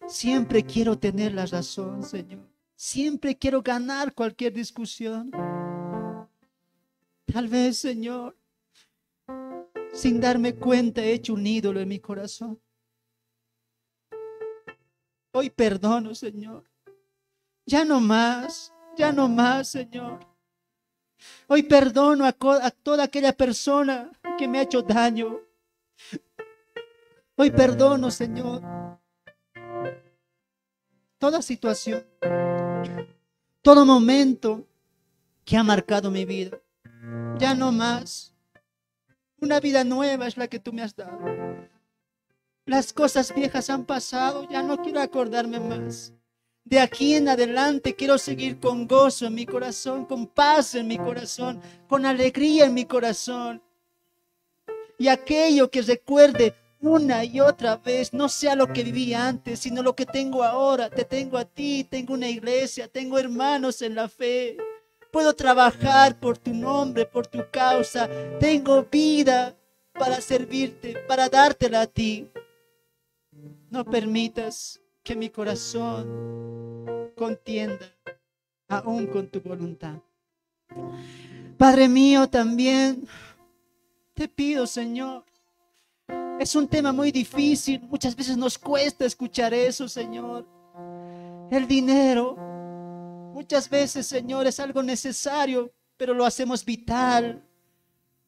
Siempre quiero tener la razón, Señor. Siempre quiero ganar cualquier discusión. Tal vez, Señor, sin darme cuenta he hecho un ídolo en mi corazón. Hoy perdono, Señor. Ya no más, Señor. Hoy perdono a toda aquella persona que me ha hecho daño. Hoy perdono, Señor, toda situación, todo momento que ha marcado mi vida. Ya no más. Una vida nueva es la que tú me has dado. Las cosas viejas han pasado, ya no quiero acordarme más. De aquí en adelante quiero seguir con gozo en mi corazón, con paz en mi corazón, con alegría en mi corazón. Y aquello que recuerde una y otra vez no sea lo que viví antes, sino lo que tengo ahora. Te tengo a ti, tengo una iglesia, tengo hermanos en la fe. Puedo trabajar por tu nombre, por tu causa. Tengo vida para servirte, para dártela a ti. No permitas que mi corazón contienda aún con tu voluntad. Padre mío, también te pido, Señor. Es un tema muy difícil. Muchas veces nos cuesta escuchar eso, Señor. El dinero, muchas veces, Señor, es algo necesario, pero lo hacemos vital,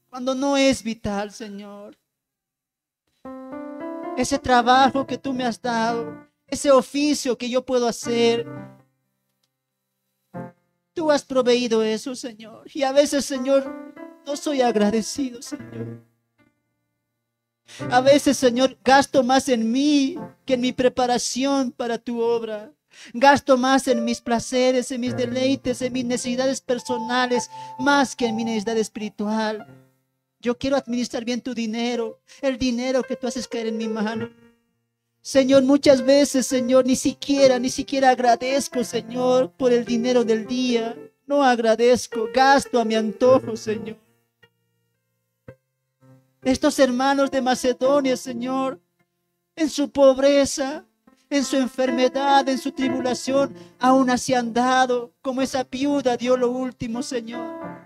cuando no es vital, Señor. Ese trabajo que tú me has dado, ese oficio que yo puedo hacer, tú has proveído eso, Señor. Y a veces, Señor, no soy agradecido, Señor. A veces, Señor, gasto más en mí que en mi preparación para tu obra. Gasto más en mis placeres, en mis deleites, en mis necesidades personales, más que en mi necesidad espiritual. Yo quiero administrar bien tu dinero, el dinero que tú haces caer en mi mano. Señor, muchas veces, Señor, ni siquiera agradezco, Señor, por el dinero del día. No agradezco, gasto a mi antojo, Señor. Estos hermanos de Macedonia, Señor, en su pobreza, en su enfermedad, en su tribulación, aún así han dado, como esa viuda dio lo último, Señor.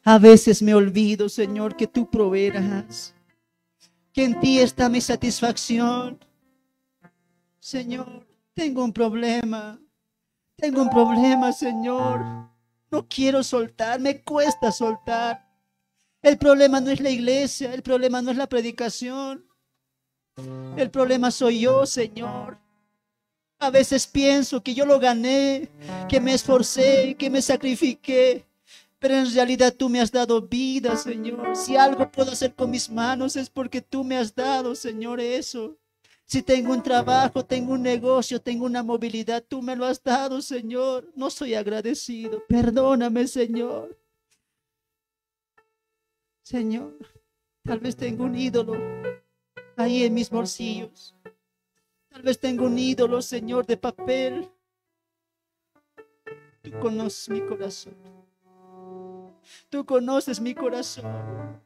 A veces me olvido, Señor, que tú proveerás, que en ti está mi satisfacción. Señor, tengo un problema, Señor. No quiero soltar, me cuesta soltar. El problema no es la iglesia, el problema no es la predicación. El problema soy yo, Señor. A veces pienso que yo lo gané, que me esforcé, que me sacrifiqué. Pero en realidad tú me has dado vida, Señor. Si algo puedo hacer con mis manos es porque tú me has dado, Señor, eso. Si tengo un trabajo, tengo un negocio, tengo una movilidad, tú me lo has dado, Señor. No soy agradecido. Perdóname, Señor. Señor, Tal vez tengo un ídolo ahí en mis bolsillos. Tal vez tengo un ídolo, Señor, de papel. Tú conoces mi corazón. Tú conoces mi corazón.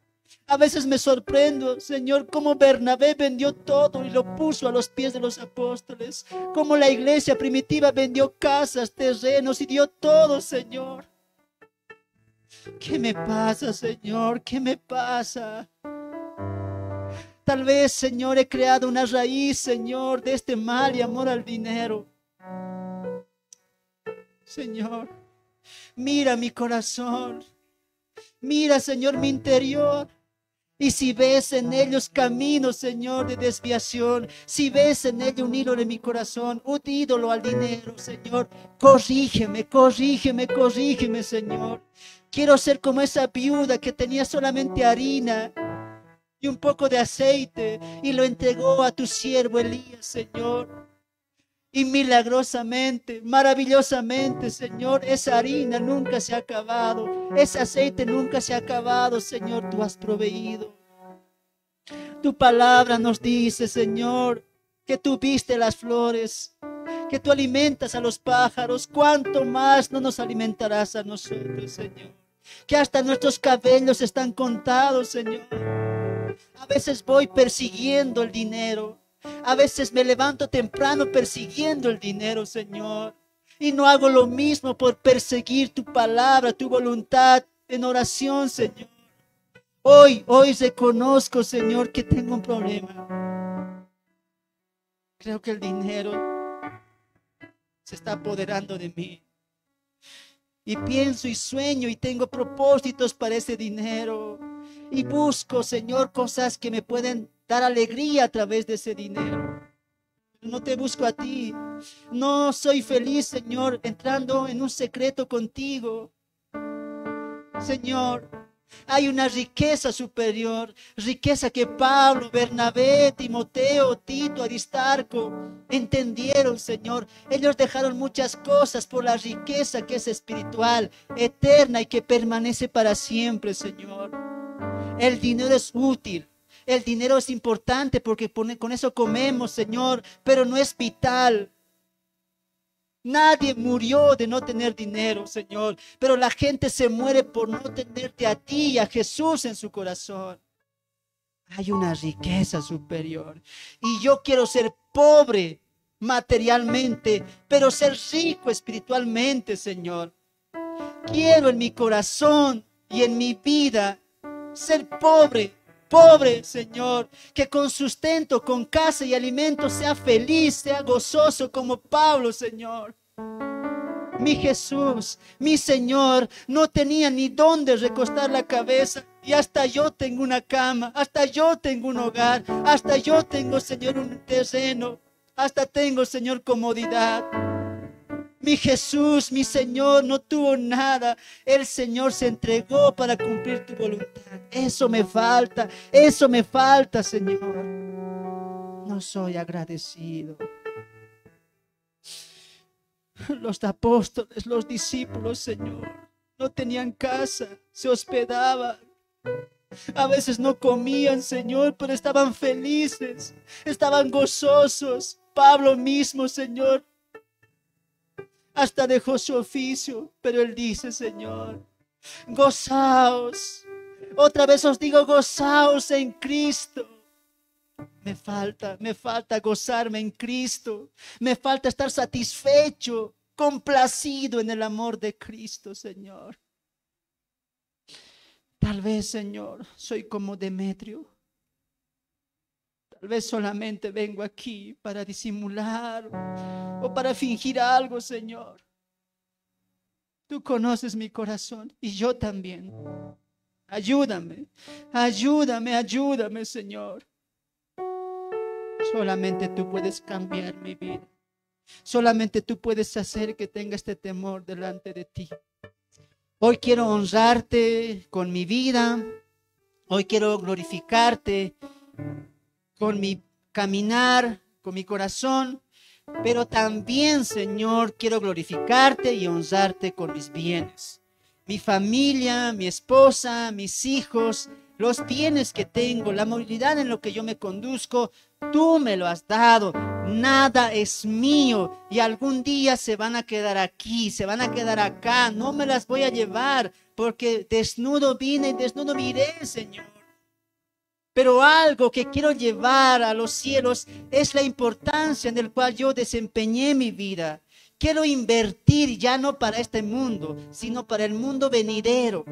A veces me sorprendo, Señor, cómo Bernabé vendió todo y lo puso a los pies de los apóstoles. Cómo la iglesia primitiva vendió casas, terrenos y dio todo, Señor. ¿Qué me pasa, Señor? ¿Qué me pasa? Tal vez, Señor, he creado una raíz, Señor, de este mal y amor al dinero. Señor, mira mi corazón. Mira, Señor, mi interior. Y si ves en ellos caminos, Señor, de desviación, si ves en ello un hilo de mi corazón, un ídolo al dinero, Señor, corrígeme, corrígeme, corrígeme, Señor. Quiero ser como esa viuda que tenía solamente harina y un poco de aceite y lo entregó a tu siervo Elías, Señor. Y milagrosamente, maravillosamente, Señor, esa harina nunca se ha acabado, ese aceite nunca se ha acabado, Señor, tú has proveído. Tu palabra nos dice, Señor, que tú viste las flores, que tú alimentas a los pájaros. ¿Cuánto más no nos alimentarás a nosotros, Señor? Que hasta nuestros cabellos están contados, Señor. A veces voy persiguiendo el dinero. A veces me levanto temprano persiguiendo el dinero, Señor. Y no hago lo mismo por perseguir tu palabra, tu voluntad en oración, Señor. Hoy reconozco, Señor, que tengo un problema. Creo que el dinero se está apoderando de mí. Y pienso y sueño y tengo propósitos para ese dinero. Y busco, Señor, cosas que me pueden dar alegría a través de ese dinero. No te busco a ti. No soy feliz, Señor, entrando en un secreto contigo. Señor, hay una riqueza superior, riqueza que Pablo, Bernabé, Timoteo, Tito, Aristarco entendieron, Señor. Ellos dejaron muchas cosas por la riqueza que es espiritual, eterna y que permanece para siempre, Señor. El dinero es útil. El dinero es importante porque con eso comemos, Señor, pero no es vital. Nadie murió de no tener dinero, Señor, pero la gente se muere por no tenerte a ti y a Jesús en su corazón. Hay una riqueza superior y yo quiero ser pobre materialmente, pero ser rico espiritualmente, Señor. Quiero en mi corazón y en mi vida ser pobre, Señor, que con sustento, con casa y alimento sea feliz, sea gozoso como Pablo, Señor. Mi Jesús, mi Señor, no tenía ni dónde recostar la cabeza y hasta yo tengo una cama, hasta yo tengo un hogar, hasta yo tengo, Señor, un terreno, hasta tengo, Señor, comodidad. Mi Jesús, mi Señor, no tuvo nada. El Señor se entregó para cumplir tu voluntad. Eso me falta, Señor. No soy agradecido. Los apóstoles, los discípulos, Señor, no tenían casa, se hospedaban. A veces no comían, Señor, pero estaban felices, estaban gozosos. Pablo mismo, Señor, hasta dejó su oficio, pero él dice, Señor, gozaos. Otra vez os digo, gozaos en Cristo. Me falta gozarme en Cristo. Me falta estar satisfecho, complacido en el amor de Cristo, Señor. Tal vez, Señor, soy como Demetrio. Tal vez solamente vengo aquí para disimular o para fingir algo, Señor. Tú conoces mi corazón y yo también. Ayúdame, Señor. Solamente tú puedes cambiar mi vida. Solamente tú puedes hacer que tenga este temor delante de ti. Hoy quiero honrarte con mi vida. Hoy quiero glorificarte con mi caminar, con mi corazón. Pero también, Señor, quiero glorificarte y honrarte con mis bienes. Mi familia, mi esposa, mis hijos, los bienes que tengo, la movilidad en lo que yo me conduzco, tú me lo has dado. Nada es mío y algún día se van a quedar aquí, se van a quedar acá. No me las voy a llevar porque desnudo vine y desnudo me iré, Señor. Pero algo que quiero llevar a los cielos es la importancia en la cual yo desempeñé mi vida. Quiero invertir ya no para este mundo, sino para el mundo venidero.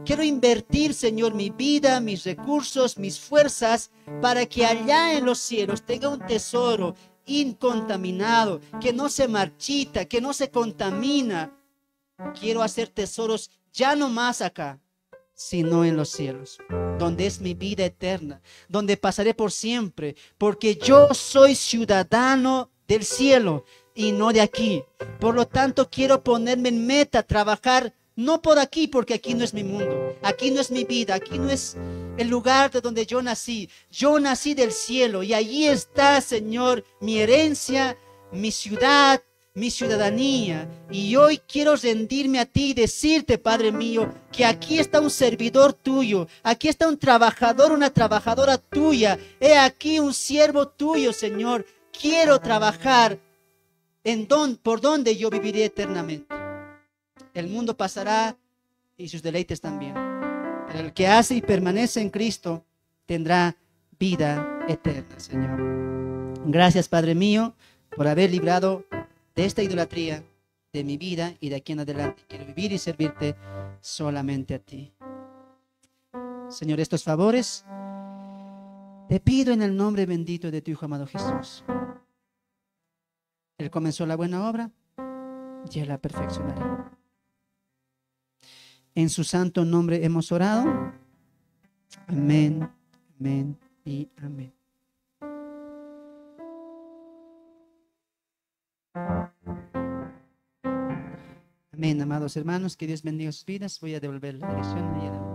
Quiero invertir, Señor, mi vida, mis recursos, mis fuerzas, para que allá en los cielos tenga un tesoro incontaminado, que no se marchita, que no se contamina. Quiero hacer tesoros ya no más acá, sino en los cielos, donde es mi vida eterna, donde pasaré por siempre, porque yo soy ciudadano del cielo y no de aquí. Por lo tanto, quiero ponerme en meta, trabajar no por aquí, porque aquí no es mi mundo, aquí no es mi vida, aquí no es el lugar de donde yo nací. Yo nací del cielo y allí está, Señor, mi herencia, mi ciudad, mi ciudadanía. Y hoy quiero rendirme a ti y decirte, Padre mío, que aquí está un servidor tuyo, aquí está un trabajador, una trabajadora tuya. He aquí un siervo tuyo, Señor. Quiero trabajar por donde yo viviré eternamente. El mundo pasará y sus deleites también, pero el que hace y permanece en Cristo tendrá vida eterna, Señor. Gracias, Padre mío, por haber librado de esta idolatría de mi vida, y de aquí en adelante quiero vivir y servirte solamente a ti. Señor, estos favores te pido en el nombre bendito de tu Hijo amado Jesús. Él comenzó la buena obra y Él la perfeccionará. En su santo nombre hemos orado. Amén, amén y amén. Amén, amados hermanos, que Dios bendiga sus vidas. Voy a devolver la dirección ahí adelante.